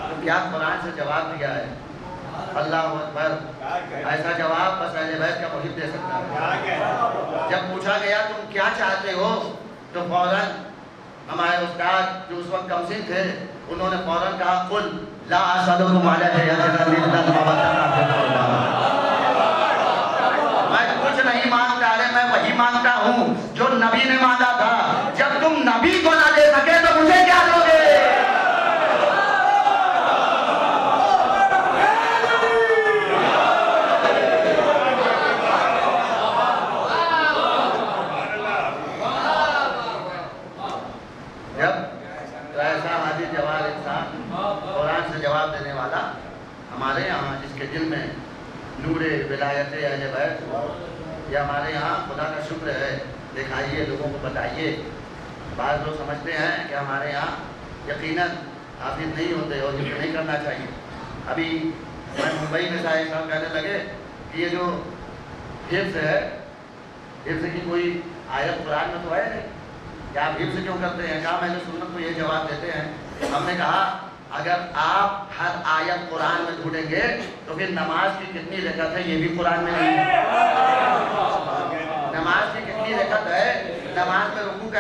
E: تو کیا قرآن سے جواب دیا ہے. اللہ اکبر. ایسا جواب بس اہل بیت کا محب دے سکتا ہے. جب پوچھا گیا تم کیا چاہتے ہو تو فوراً ہمارے استاد جو اس وقت کم سن تھے انہوں نے فوراً کہا قل لا اسألکم علیہ اجرا الا المودۃ فی القربى. میں کچھ نہیں مانگتا, ارے میں وہی مانگتا ہوں جو نبی نے مانگا تھا. جب تم نبی کو نہ دے سکے تو مجھے کیا دو گے. جب ایسا حاضر جواب انسان قرآن سے جواب دینے والا ہمارے یہاں جس کے دل میں نور ولایت اہل بیت ہو, یہ ہمارے یہاں خدا کا شکر ہے. دکھائیے, لوگوں کو بتائیے. بعض لوگ سمجھتے ہیں کہ ہمارے یہاں یقیناً حافظ نہیں ہوتے اور یہ نہیں کرنا چاہیے. ابھی میں ممبئی میں صاحب صاحب کہنے لگے کہ یہ جو حفظ ہے, حفظ کی کوئی آیت قرآن میں تو ہے نہیں, کیا آپ حفظ کیوں کرتے ہیں؟ کہا میں نے سنت کو یہ جواب دیتے ہیں. ہم نے کہا اگر آپ ہر آیت قرآن میں ڈھونڈیں گے تو پھر نماز کی کتنی رکعت ہے یہ بھی قرآن میں نہیں ہے. نماز کی کتنی رکعت ہے, نماز میں رکوع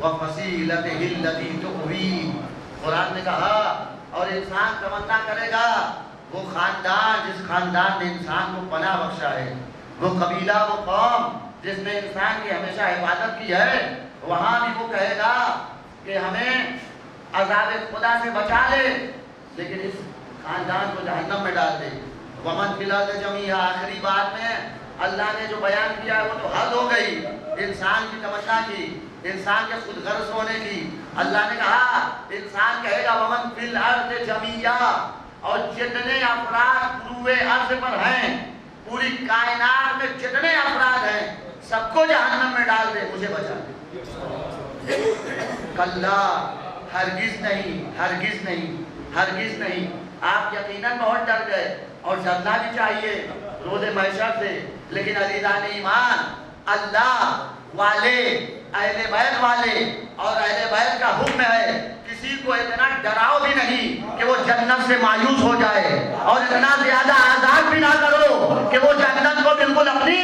E: وَفَصِيلَتِهِ الَّتِي تُؤْوِيهِ۔ قرآن نے کہا اور انسان تمنا کرے گا وہ خاندان جس خاندان نے انسان کو پناہ بخشا ہے، وہ قبیلہ، وہ قوم جس نے انسان کی ہمیشہ حفاظت کی ہے، وہاں بھی وہ کہے گا کہ ہمیں عذاب خدا سے بچا لے، لیکن اس خاندان کو جہنم میں ڈال دے۔ وَمَنْ فِي الْأَرْضِ جَمِيعًا، آخری بات میں اللہ نے جو بیان کیا ہے وہ تو حد ہو گئی، انسان کی تمنا کی، انسان کے خود غرض ہونے کی۔ اللہ نے کہا انسان کہے گا وَمَنْ فِي الْأَرْضِ جَمِيعًا، اور جتنے افراد پورے عرض پر ہیں، پوری کائنات میں جتنے افراد ہیں سب کو جہنم میں ڈال دے، مجھے بچا دے۔ کلا، ہرگز نہیں، ہرگز نہیں، ہرگز نہیں۔ آپ یقیناً بہت ڈر گئے اور ڈرنا بھی چاہیے روز محشر سے، لیکن عزیزان ایمان، اللہ والے، اہل بیت والے اور اہل بیت کا حکم ہے کسی کو اتنا ڈراؤ بھی نہیں کہ وہ جنت سے مایوس ہو جائے، اور اتنا زیادہ آزاد بھی نہ کرو کہ وہ جنت کو بالکل اپنی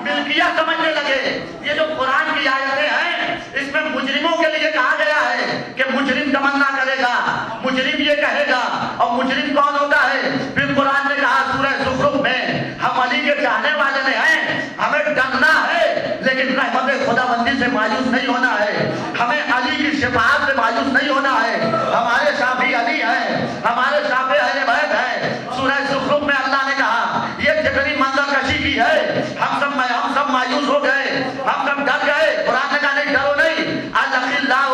E: ملکیت سمجھنے لگے۔ یہ جو قرآن کی آیتیں ہیں اس میں مجرموں کے لیے کہا گیا ہے کہ مجرم تمنا کرے گا، مجرم یہ کہے گا، اور مجرم کون ہوتا ہے؟ پھر قرآن نے کہا سورہ زخرف میں ہم علی کے چاہنے والے میں ہیں، ہمیں ڈرنا ہے لیکن رحمت خدا بندی سے مایوس نہیں ہونا ہے، ہمیں علی کی شفاعت سے مایوس نہیں ہونا ہے۔ ہمارے شافی علی ہیں، ہمارے شافی اہل بیت ہیں۔ سورہ زخرف میں اللہ نے کہا یہ جتنی منظر کشی کی ہے ہم سب مایوس ہو گئے، ہم سب ڈر گئے۔ قرآن نے کہا نہیں، ڈرو نہیں، الاخلاء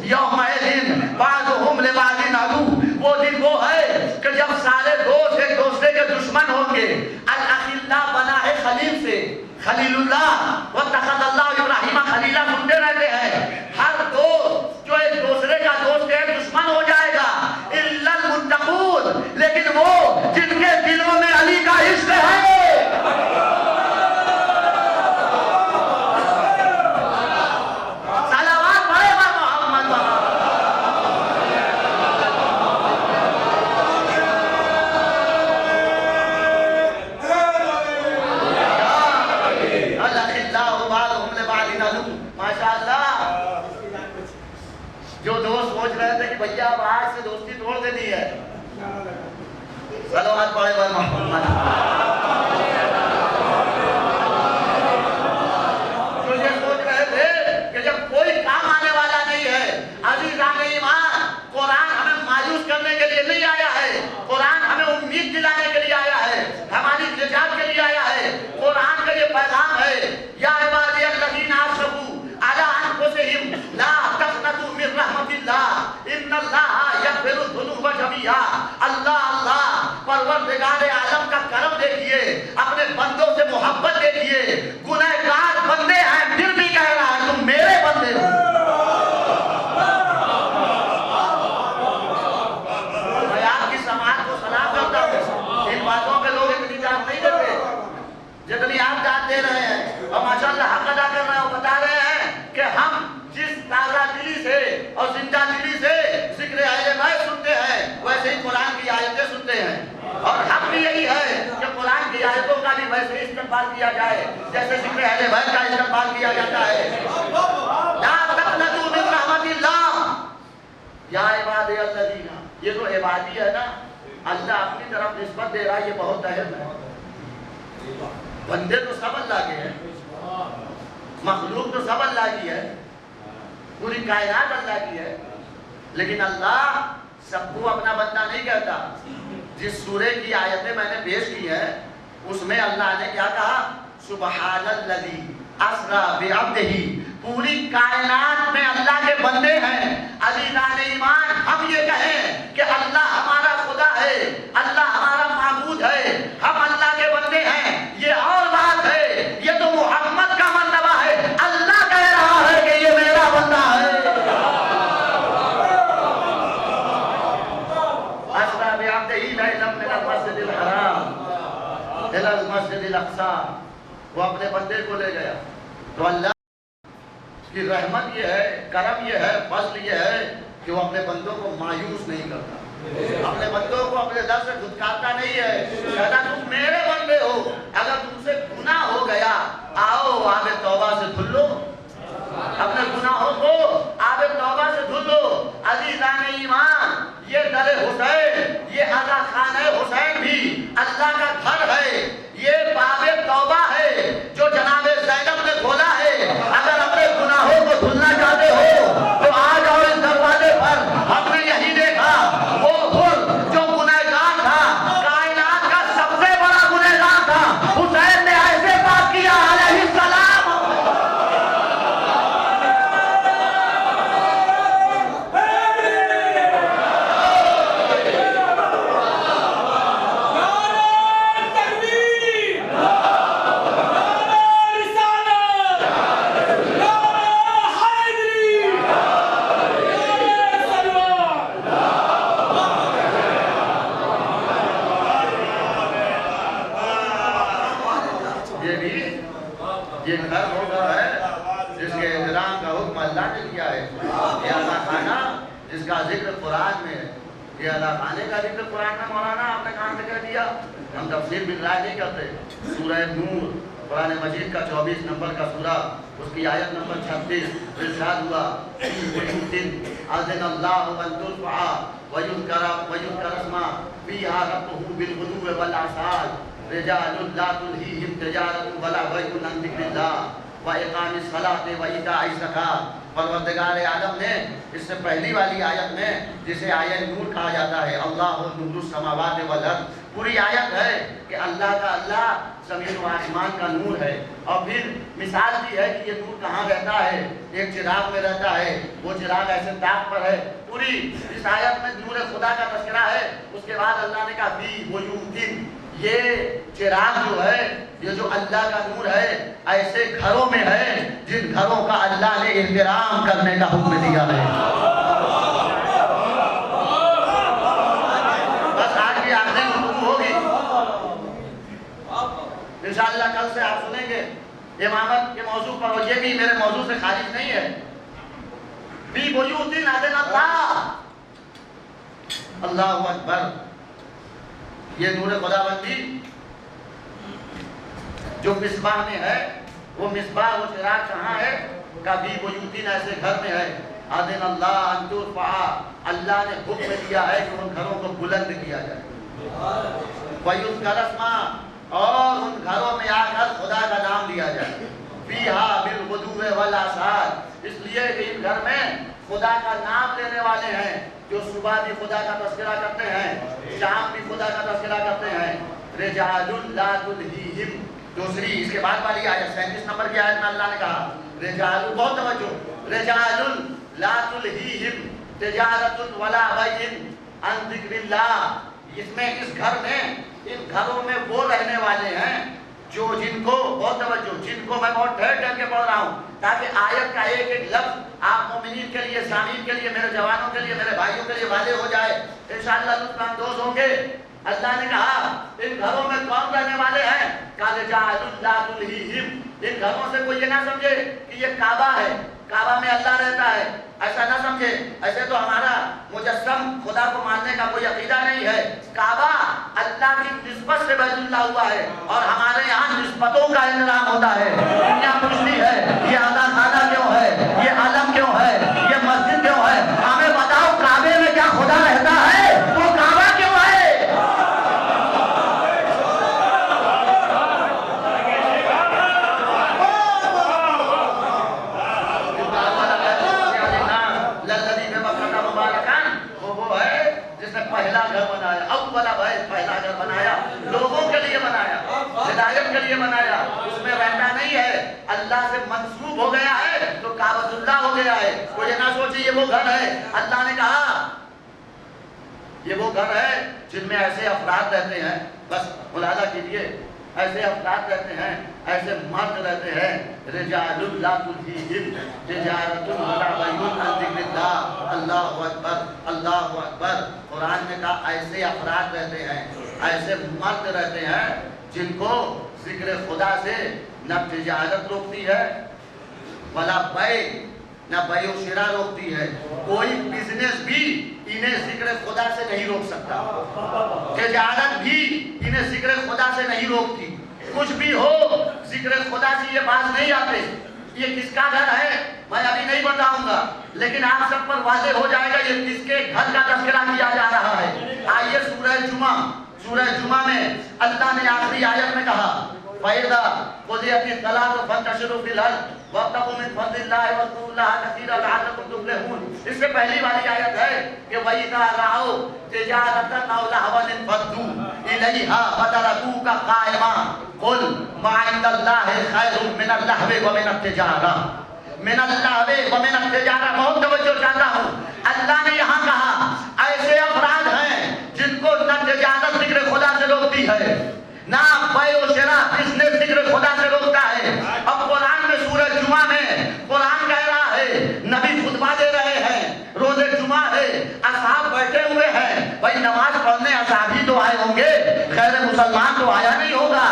E: یومئذ بعضهم لبعض عدو، وہ دن وہ ہے کہ جب سارے دوست ایک دوسرے کے دشمن ہوں گے۔ الاخلاء بنا ہے خلیل سے، خلیل اللہ، واتخذ اللہ ابراہیم خلیلا، سنتے رہتے ہیں۔ ہر دوست جو ایک دوسرے کا دوست ہے دشمن ہو جائے گا، الا المتقون، لیکن وہ جن کے دلوں میں علی کا عشق ہے۔ جو دوست سوچ رہے تھے کہ بھیا اب آج سے دوستی توڑ دینی ہے، صلوات پڑھے بر محمد، جو یہ سوچ رہے تھے کہ جب کوئی کام آنے والا نہیں ہے۔ عزیزان ایمان، قرآن ہمیں مایوس کرنے کے لیے نہیں آیا ہے، قرآن ہمیں امید دلانے کے لیے آیا ہے، ہماری نجات کے لیے آیا ہے۔ قرآن کا یہ پیغام ہے یا عبادی الذین اسرفوا علی انفسہم لا تقنطوا من رحمت اللہ ان اللہ یغفر الذنوب جميعا۔ اللہ اللہ پروردگار عالم کا کرم دیکھیے، اپنے بندوں سے محبت دیکھیے، گنہگار بندے ہیں پھر بھی کہہ رہا ہے تم میرے بندے ہو۔ میں آپ کی سماعت کو سلام کرتا ہوں، ان باتوں پہ لوگ اتنی جان نہیں دیتے جتنی آپ جان دے رہے ہیں، اور ماشاءاللہ حق ادا کر رہے ہیں اور بتا رہے ہیں کہ ہم جس تازہ دلی سے اور زندہ دلی سے ذکر اہل بیت سنتے ہیں ویسے ہی قرآن کی آیتیں سنتے ہیں، اور حق بھی یہی ہے کہ قرآن کی آیتوں کا بھی ویسے ہی استقبال کیا جائے جیسے ذکر اہل بیت کا استقبال کیا جاتا ہے۔ لا تقنطوا من رحمت اللہ یا عبادی الذین، یہ جو عبادی ہے نا اللہ اپنی طرف نسبت دے رہا ہے، یہ بہت اہم ہے۔ بندے تو سب اللہ کے ہیں، مخلوق تو سب اللہ کی ہے، پوری کائنات اللہ کی ہے، لیکن اللہ سب کو اپنا بندہ نہیں کہتا۔ جس سورے کی آیتیں میں نے پیش کی ہے اس میں اللہ نے کیا کہا؟ سبحان الذی اسریٰ بعبدہ، پوری کائنات میں اللہ کے بندے ہیں۔ عزیزان ایمان، ہم یہ کہیں کہ اللہ ہمارا خدا ہے، اللہ ہمارا معبود ہے، ہم اللہ کے بندے ہیں، یہ اور بات ہے، یہ تو محمد کا مرتبہ ہے۔ اللہ کہہ رہا ہے کہ یہ میرا بندہ ہے۔ اسریٰ بعبدہ لیلا من المسجد الحرام الی المسجد الاقصی، وہ اپنے بندے کو لے گیا۔ تو اللہ کی رحمت یہ ہے، کرم یہ ہے، فضل یہ ہے کہ وہ اپنے بندوں کو مایوس نہیں کرتا، اپنے بندوں کو اپنے در سے دھتکارتا نہیں ہے، کہتا تم میرے بندے ہو، اگر تم سے گناہ ہو گیا آؤ آب توبہ سے دھل لو، اپنے گناہوں کو آب توبہ سے دھل دو. عزیزان ایمان، یہ در حسین، یہ آغا خانہ حسین بھی اللہ کا گھر ہے. یہ باب توبہ ہے جو جناب زینب نے کھولا ہے. اگر اپنے گناہوں کو دھلنا چاہتے ہو تو آ جاؤ اس دروازے پر. ہم نے یہی دیکھا وہ حر جو گنہگار تھا، کائنات کا سب سے بڑا گنہگار تھا، حسین نے ایسے بات کیا علیہ السلام. یہ گھر وہ گھر ہے جس کے احترام کا حکم اللہ نے دیا ہے. یہ اعلیٰ خانہ جس کا ذکر قرآن میں ہے. یہ اعلیٰ خانے کا ذکر قرآن میں مولانا آپ نے کہاں سے کہہ دیا؟ ہم تفسیر بالرائے نہیں کرتے. سورہ نور قرآن مجید کا 24 نمبر کا سورہ، اس کی آیت نمبر 36 ارشاد ہوا اذن اللہ ان ترفع ویذکر اسمہ فیہا ربہ بالغدو والآصال رجال لا تلہیہم تجارۃ ولا بیع عن ذکر اللہ واقام الصلاۃ وایتاء الزکاۃ. پروردگار عالم نے اس سے پہلی والی آیت میں جسے آیت نور کہا جاتا ہے، اللہ نور السماوات والارض، پوری آیت ہے کہ اللہ کا اللہ زمین و آسمان کا نور ہے. اور پھر مثال بھی ہے کہ یہ نور کہاں رہتا ہے. ایک چراغ میں رہتا ہے، وہ چراغ ایسے طاق پر ہے. پوری اس آیت میں نور خدا کا تذکرہ ہے. اس کے بعد اللہ نے کہا فی بیوت، یہ چراغ جو ہے، یہ جو اللہ کا نور ہے، ایسے گھروں میں ہے جن گھروں کا اللہ نے احترام کرنے کا حکم دیا ہے. بس آج کی آخری گفتگو ہوگی انشاءاللہ. کل سے آپ سنیں گے امامت کے موضوع پر، اور یہ بھی میرے موضوع سے خارج نہیں ہے. فی بیوت اذن اللہ، اللہ اکبر. یہ نور خداوندی جو مصباح میں ہے، وہ مصباح و چراغ کہاں ہے؟ کبھی بیوتین ایسے گھر میں ہے. اذن اللہ ان ترفع، اللہ نے حکم دیا ہے کہ ان گھروں کو بلند کیا جائے. ویذکر اسمہ، اور ان گھروں میں آ کر خدا کا نام لیا جائے. فیہا بالغدو والآصال، اس لیے کہ ان گھر میں خدا کا نام لینے والے ہیں جو صبح بھی خدا کا تذکرہ کرتے ہیں، شام بھی خدا کا تذکرہ کرتے ہیں. رجال لا تلہیہم، دوسری اس کے بعد والی آیت 37 نمبر کی آیت میں اللہ نے کہا رجال، بہت توجہ، رجال لا تلہیہم تجارۃ ولا بیع عن ذکر اللہ. اس میں اس گھر میں، ان گھروں میں وہ رہنے والے ہیں جو جن کو، بہت توجہ، جن کو میں بہت ٹھہر ٹھہر کے پڑھ رہا ہوں تاکہ آیت کا ایک ایک لفظ آپ مومنین کے لیے، سامعین کے لیے، میرے جوانوں کے لیے، میرے بھائیوں کے لیے واضح ہو جائے. انشاءاللہ لطف اندوز ہوں گے. اللہ نے کہا ان گھروں میں کون رہنے والے ہیں؟ رجال لا تلہیہم. ان گھروں سے کوئی یہ نہ سمجھے کہ یہ کعبہ ہے، کعبہ میں اللہ رہتا ہے، ایسا نہ سمجھے. ایسے تو ہمارا مجسم خدا کو ماننے کا کوئی عقیدہ نہیں ہے. کعبہ اللہ کی نسبت سے بیت اللہ ہوا ہے، اور ہمارے یہاں نسبتوں کا احترام ہوتا ہے. دنیا پوچھتی ہے یہ اعلیٰ خانہ کیوں ہے، یہ علم کیوں ہے، یہ مسجد کیوں ہے. ہمیں بتاؤ کعبے میں کیا خدا رہتا ہے؟ وہ کعبہ کیوں ہے؟ پہلا گھر بنایا، اولا بیت، پہلا گھر بنایا، لوگوں کے لیے بنایا، ہدایت کے لیے بنایا. اس میں رہنا نہیں ہے، اللہ سے منسوب ہو گیا ہے تو کعبۃ اللہ ہو گیا ہے. کوئی نہ سوچے یہ وہ گھر ہے. اللہ نے کہا یہ وہ گھر ہے جن میں ایسے افراد رہتے ہیں. بس ملاحظہ کیجیے، ایسے افراد رہتے ہیں، ایسے مرد رہتے ہیں. رجال لا تلہیہم تجارۃ ولا بیع عن ذکر اللہ. اللہ اکبر، اللہ اکبر. قرآن نے کہا ایسے افراد رہتے ہیں، ایسے مرد رہتے ہیں جن کو ذکر خدا سے نہ تجارت روکتی ہے ولا بیع، نہ بیع و شراء روکتی ہے. کوئی بزنس بھی انہیں ذکر خدا سے نہیں روک سکتا، تجارت بھی انہیں ذکر خدا سے نہیں روکتی. کچھ بھی ہو ذکر خدا سے یہ باز نہیں آتے. یہ کس کا گھر ہے میں ابھی نہیں بتاؤں گا، لیکن آپ سب پر واضح ہو جائے گا یہ کس کے گھر کا تذکرہ کیا جا رہا ہے۔ آئیے سورہ جمعہ میں اللہ نے آخری آیت میں کہا فَإِذَا قُضِيَتِ الصَّلَاةُ فَانتَشِرُوا فِي الْأَرْضِ وَابْتَغُوا مِن فَضْلِ اللَّهِ وَاذْكُرُوا اللَّهَ كَثِيرًا لَعَلَّكُمْ تُفْلِحُونَ۔ اس سے پہلی والی آیت ہے کہ وَإِذَا رَأَوْا تِجَارَةً أَوْ لَهْوًا انفَضُّوا إِلَيْهَا وَتَرَكُوكَ قَائِمًا قُلْ مَا عِندَ اللَّهِ خَيْرٌ مِنَ اللَّهْوِ وَمِنَ التِّجَارَةِ من اللہ ومن التجارہ۔ بہت توجہ چاہتا ہوں، اللہ نے یہاں کہا ایسے افراد ہیں جن کو نہ تجارت ذکر خدا سے روکتی ہے نہ بیع و شراء بزنس ذکر خدا سے روکتا ہے۔ اب قرآن میں سورہ جمعہ میں قرآن کہہ رہا ہے، نبی خطبہ دے رہے ہیں، روز جمعہ ہے، اصحاب بیٹھے ہوئے ہیں، بھائی نماز پڑھنے اصحابی تو آئے ہوں گے، غیر مسلمان تو آیا نہیں ہوگا،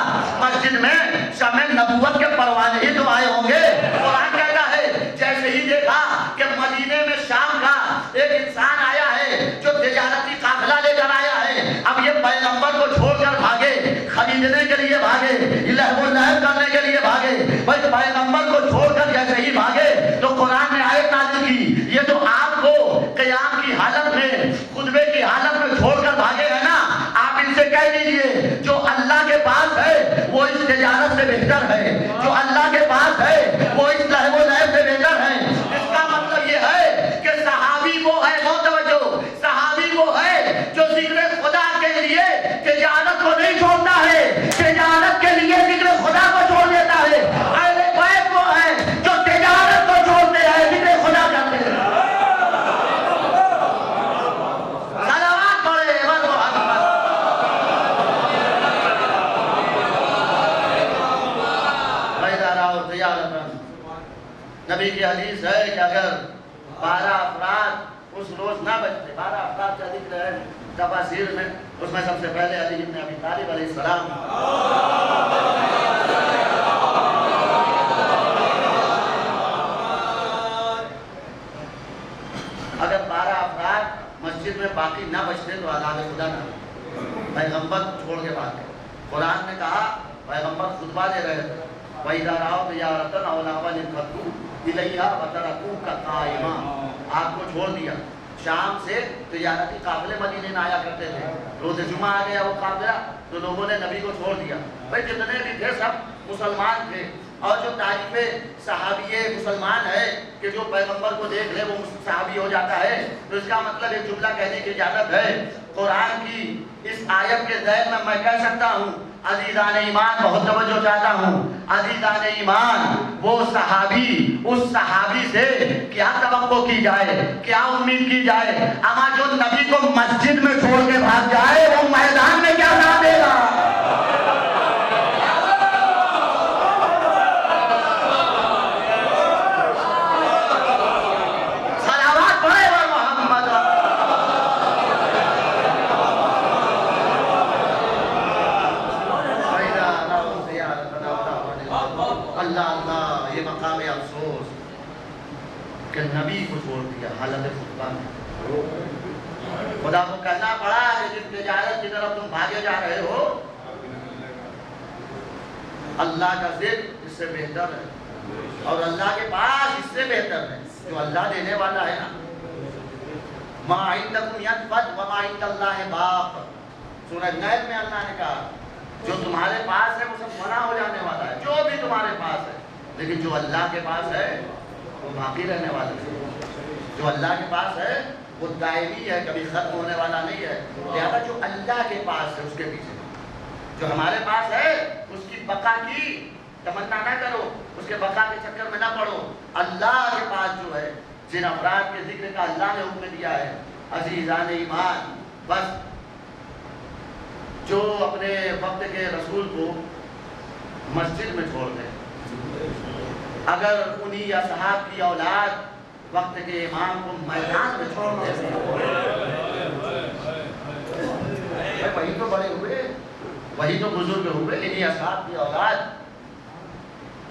E: مسجد میں شمع نبوت کے پروانے ہی تو آئے ہوں گے۔ قرآن کہتا ہے جیسے ہی دیکھا کہ مدینے میں شام کا ایک انسان آیا ہے جو تجارتی قافلہ لے کر آیا ہے، اب یہ پیغمبر کو چھوڑ کر بھاگے، خریدنے کے لیے بھاگے، لہو لہب کرنے کے لیے بھاگے، بھائی پیغمبر کو چھوڑ کر جیسے ہی بھاگے تو قرآن نے آیت نازل کی، یہ جو آپ کو قیام کی حالت میں خطبے کی حالت میں چھوڑ کر بھاگے ہیں نا، آپ ان سے کہہ دیجئے جو اللہ کے پاس ہے وہ اس تجارت سے بہتر ہے، جو اللہ کے پاس ہے وہ اس لہو لہب سے بہتر ہے۔ اس کا مطلب یہ ہے کہ صحابی وہ ہے، بہت توجہ، صحابی وہ ہے جو ذکر خدا کے لیے تجارت کو نہیں چھوڑتا ہے، تجارت کے لیے ذکر خدا کو چھوڑ دیتا ہے۔ اہل بیت وہ ہے جو تجارت کو چھوڑتے ہیں، ذکر خدا کرتے ہیں۔ صلوات پڑھے محمد۔ نبی کی حدیث ہے کہ اگر 12 افراد اس روز نہ بچتے، 12 افراد کا ذکر ہے تفاسیر میں، اس میں سب سے پہلے علی بن ابی طالب علیہ السلام، اگر 12 افراد مسجد میں باقی نہ بچتے تو عذاب خدا نہ ہو، پیغمبر چھوڑ کے بات ہے۔ قرآن نے کہا پیغمبر خطبہ دے رہے تھے وَإِذَا رَأَوْا تِجَارَةً أَوْ لَهْوًا انفَضُّوا إِلَيْهَا وَتَرَكُوكَ قَائِمًا۔ آپ کو چھوڑ دیا، شام سے تجارتی قافلے مدینے میں آیا کرتے تھے، روز جمعہ آ گیا وہ قافلہ تو لوگوں نے نبی کو چھوڑ دیا۔ بھائی جتنے بھی تھے سب مسلمان تھے، اور جو تعریف صحابی مسلمان ہے کہ جو پیغمبر کو دیکھ لے وہ صحابی ہو جاتا ہے، تو اس کا مطلب ایک جملہ کہنے کی اجازت ہے۔ قرآن کی اس آیت کے ذیل میں کہہ سکتا ہوں عزیزان ایمان، بہت توجہ چاہتا ہوں، عزیزان ایمان وہ صحابی، اس صحابی سے کیا توقع کی جائے، کیا امید کی جائے، اما جو نبی کو مسجد میں چھوڑ کے بھاگ جائے وہ میدان میں کیا نہ دے گا۔ نبی کو چھوڑ دیا حالت خطبہ میں، خدا کو کہنا پڑا کہ جس تجارت کی طرف تم بھاگے جا رہے ہو اللہ کا ذکر اس سے بہتر ہے، اور اللہ کے پاس اس سے بہتر ہے جو اللہ دینے والا ہے نا۔ ما عندکم ینفد وما عند اللہ باق، سورہ نیل میں اللہ نے کہا جو تمہارے پاس ہے وہ سب فنا ہو جانے والا ہے، جو بھی تمہارے پاس ہے، لیکن جو اللہ کے پاس ہے وہ باقی رہنے والا ہے، جو اللہ کے پاس ہے وہ دائمی ہے، کبھی ختم ہونے والا نہیں ہے۔ لہذا جو اللہ کے پاس ہے اس کے پیچھے، جو ہمارے پاس ہے اس کی بقا کی تمنا نہ کرو، اس کے بقا کے چکر میں نہ پڑو۔ اللہ کے پاس جو ہے جن افراد کے ذکر کا اللہ نے حکم دیا ہے، عزیزان ایمان، بس جو اپنے وقت کے رسول کو مسجد میں چھوڑ دیں، اگر انہی اصحاب کی اولاد وقت کے امام کو میدان میں چھوڑ دیں، وہی تو بڑے ہوئے، وہی تو بزرگ ہوئے، انہی اصحاب کی اولاد۔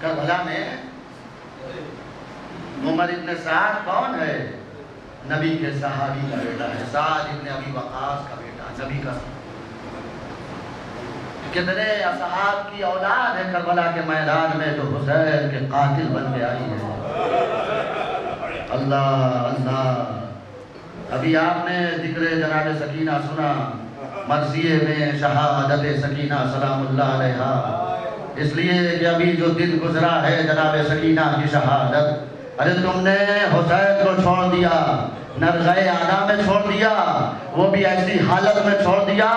E: کربلا میں عمر ابن سعد کون ہے؟ نبی کے صحابی کا بیٹا ہے، سعد ابن ابی وقاص کا بیٹا، نبی کا کتنے اصحاب کی اولاد ہے کربلا کے میدان میں تو حسین کے قاتل بن کے آئی ہے۔ اللہ اللہ، ابھی آپ نے ذکر جناب سکینہ سنا، مرثیے میں شہادت سکینہ سلام اللہ علیہا، اس لیے کہ ابھی جو دن گزرا ہے جناب سکینہ کی شہادت، ارے تم نے حسین کو چھوڑ دیا، نرغہ اعلیٰ میں چھوڑ دیا، وہ بھی ایسی حالت میں چھوڑ دیا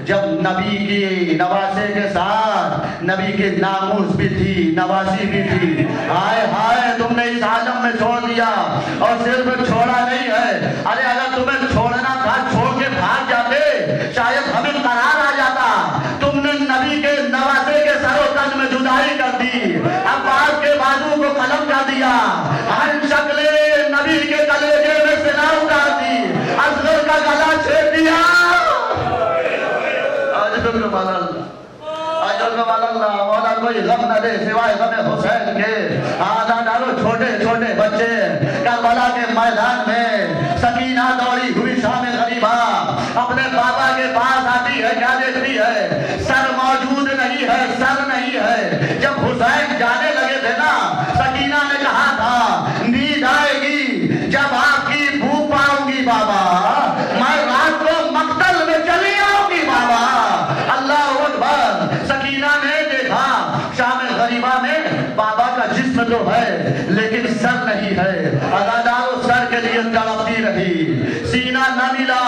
E: جب نبی کی نواسے کے ساتھ نبی کی ناموس بھی تھی، نواسی بھی تھی، ہائے ہائے تم نے اس عالم میں چھوڑ دیا۔ اور صرف چھوڑا نہیں ہے، ارے اگر تمہیں چھوڑنا تھا چھوڑ کے بھاگ جاتے، شاید ہمیں قرار آ جاتا۔ تم نے نبی کے نواسے کے سر و تن میں جدائی کر دی، عباس کے بازو کو قلم کر دیا، ہر شکل نبی کے کلیجے میں سنا اتار دی، اصغر کا گلا چھیڑ دیا۔ مولا کوئی غم نہ دے سوائے غم حسین کے۔ آدھا ڈالو چھوٹے چھوٹے بچے کربلا کے میدان میں، سکینہ دوڑی ہوئی شام غریبہ اپنے بابا کے پاس آتی ہے، کیا دیکھتی ہے؟ سر موجود نہیں ہے، سر نہیں ہے۔ جب حسین جانے لگے تھے نا، سکینہ نے کہا تھا نیند آئے گی جب آپ کی بو پاؤں گی بابا، میں رات کو مقتل میں چلی آؤں گی بابا۔ اللہ اکبر۔ سکینہ نے دیکھا شام غریبہ میں بابا کا جسم تو ہے لیکن سر نہیں ہے، ادادارو سر کے لیے تڑپتی رہی، سینہ نہ ملا،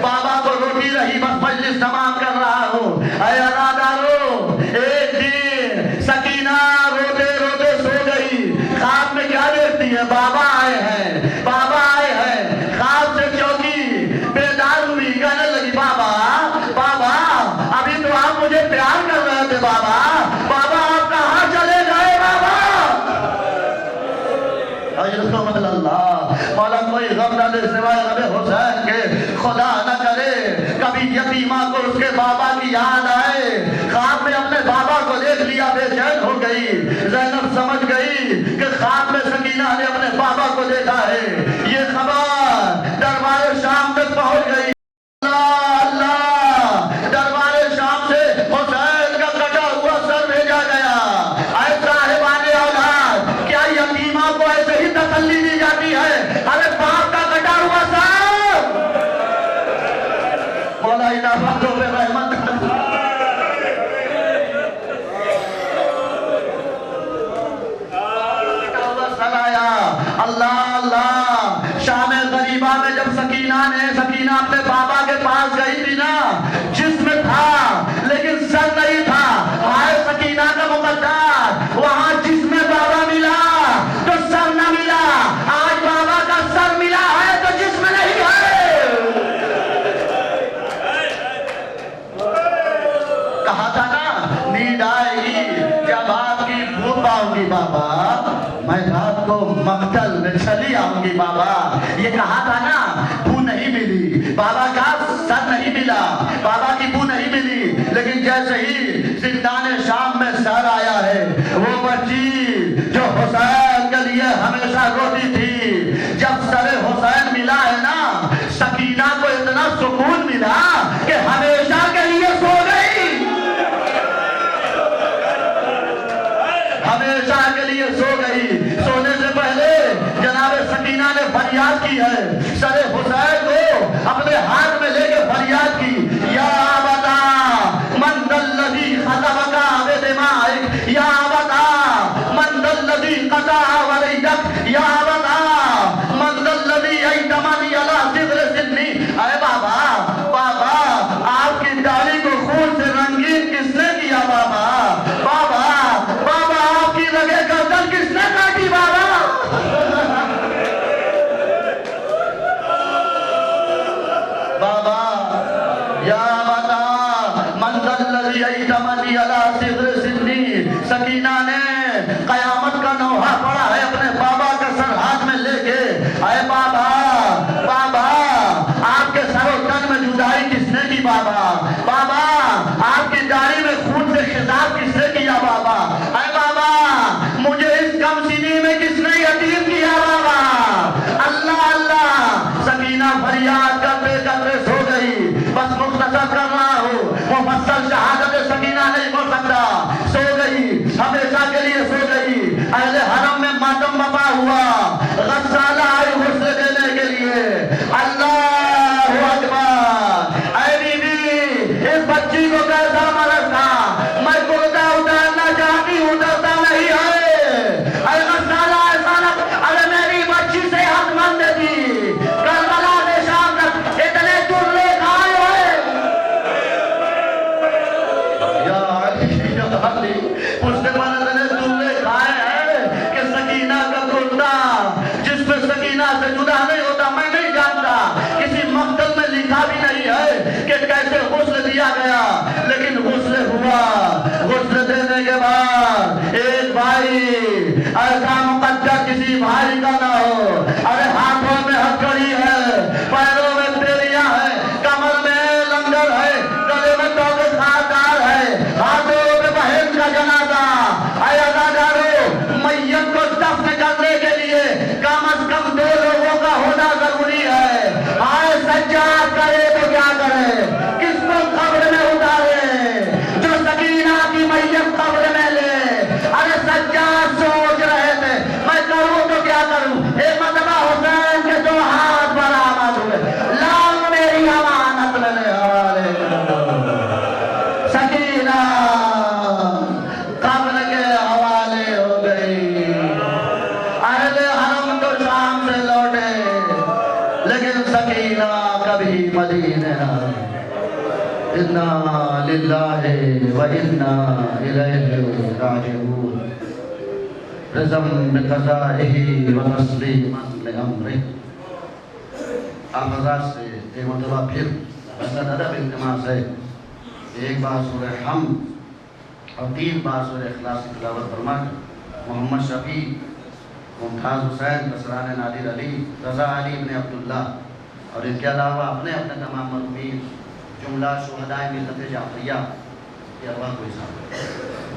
E: بابا کو روتی رہی، بس مجلس تمام کر رہا ہوں۔ اے ادادارو، ایک دن سکینہ روتے روتے سو گئی، خواب میں کیا دیکھتی ہے؟ بابا آئے ہیں، بابا آئے ہیں، خواب سے چوکی بیدار ہوئی، کہنے لگی بابا بابا ابھی تو آپ مجھے پیار کر رہے تھے بابا، بابا آپ کہاں چلے گئے بابا؟ اللہ، مولا کوئی غم نہ دے سوائے غم حسین کے۔ خدا نہ کرے کبھی یتیمہ کو اس کے بابا کی یاد آئے، خواب میں اپنے بابا کو دیکھ لیا، بے چین ہو گئی۔ زینب سمجھ گئی کہ خواب میں سکینہ نے اپنے بابا کو دیکھا ہے، یہ خبر دربار شام تک پہنچ گئی۔ تسلی دی جاتی ہے، ارے باپ کا کٹا ہوا سر، مولا انعامتوں پہ رحمت کٹا ہوا سر آیا۔ اللہ اللہ، شام غریبہ میں جب سکینہ اپنے بابا کے پاس گئی تھی نا، جسم تھا لیکن سر نہیں تھا، آئے سکینہ کا مقدر، وہاں جسم بابا ملا تو سر نہ ملا، آج بابا کا سر ملا ہے تو جسم نہیں ہے۔ کہا تھا نا نیند آئے گی جب آپ کی بو پاؤں گی بابا، میں رات کو مقتل میں چلی آؤں گی بابا، یہ کہا تھا نا۔ بو نہیں ملی، بابا کا سر نہیں ملا، بابا کی بو نہیں ملی، لیکن جیسے ہی زندان شام میں سر آیا ہے، وہ بچی جو حسین کے لیے ہمیشہ روتی تھی، جب سر حسین ملا ہے نا، سکینہ کو اتنا سکون ملا کہ ہمیشہ کے لیے سو گئی، ہمیشہ کے لیے سو گئی۔ سونے سے پہلے جناب سکینہ نے فریاد کی ہے، سر حسین کو اپنے ہاتھ میں لے کے فریاد کی، یا ابتا من ذا الذی خطبک بدمائک، یا ابتا من ذا الذی قطع ولیدک، یا ابتا من ذا الذی ایتمنی علی صغر سنی۔ اے بابا بابا، آپ کی داڑھی کو خون سے رنگین کس نے کیا بابا؟ بابا بابا، آپ کی رگے گردن کس نے کاٹی بابا؟ بابا یا بتا من ذا الذی ایتمنی علی صغر سنی۔ سکینہ نے قیامت کا نوحہ پڑا ہے اپنے بابا کا سر ہاتھ میں لے کے، اے بابا بابا، آپ کے سر و تن میں جدائی کس نے کی بابا؟ بابا آپ کی داڑھی میں خون سے خطاب کس نے کیا بابا؟ اے بابا مجھے اس کم سینی میں کس نے یتیم کیا بابا؟ اللہ اللہ، سکینہ فریاد کرتے کرتے سو گئی۔ بس مختصر کر رہا ہوں، مفصل شہادت سکینہ اللہ اکبر. اے بی بی اس بچی کو کیسا مرض تھا؟ میں کرتا اتارنا چاہتی ہوں، اترتا نہیں ہے. اے مسالہ ارے میری بچی صحت مند تھی، کربلا میں شام تک اتنے چلے کھائے ہوئے. یا علی یا علی اس نے اتنے چلے کھائے ہیں کہ سکینہ کا کرتا جس پہ سکینہ سے جدا نہیں ہوتا. میں نہیں جانتا، کسی مقتل میں لکھا بھی نہیں ہے کہ کیسے غسل دیا گیا، لیکن غسل ہوا. غسل دینے کے بعد ایک بھائی ایسا مقدر کسی بھائی کا نہ ہو. ارے ہاتھوں میں ہتھکڑی ہے، پیروں میں بیڑیاں ہے، کمر میں لنگر ہے، گلے میں توقع خاردار ہے، ہاتھوں میں بہن کا جنازہ. اے اداکاروں، میت کو دفن کرنے کے لیے کم از کم 2 لوگوں کا ہونا ضروری ہے. آئے سجاد کرے تو کیا کرے، کس کو قبر میں اتارے؟ جو سکینہ کی میت قبر میں لے. ارے سجاد سوچ رہے تھے میں کروں تو کیا کروں. ایک مرتبہ حسین کے 2 ہاتھ برآمد ہوئے، لاؤ میری امانت میرے حوالے کر دو. سکینہ قبر کے حوالے ہو گئی. اہل حرم تو شام سے لوٹے، لیکن سکینہ کبھی مدینے نہ. انا للہ و انا الیہ راجعون. رضم بقضائہ و تسلیما لامرہ. آپ حضرات سے ایک مرتبہ پھر حسن ادب التماس ہے، ایک بار سورہ حمد اور 3 بار سورہ اخلاص کی تلاوت فرما کر محمد شفیع، ممتاز حسین، بسران نادر علی، رضا علی ابن عبداللہ اور ان کے علاوہ اپنے تمام مرحومین جملہ شہدائے ملت جعفریہ کی ارواح کو حساب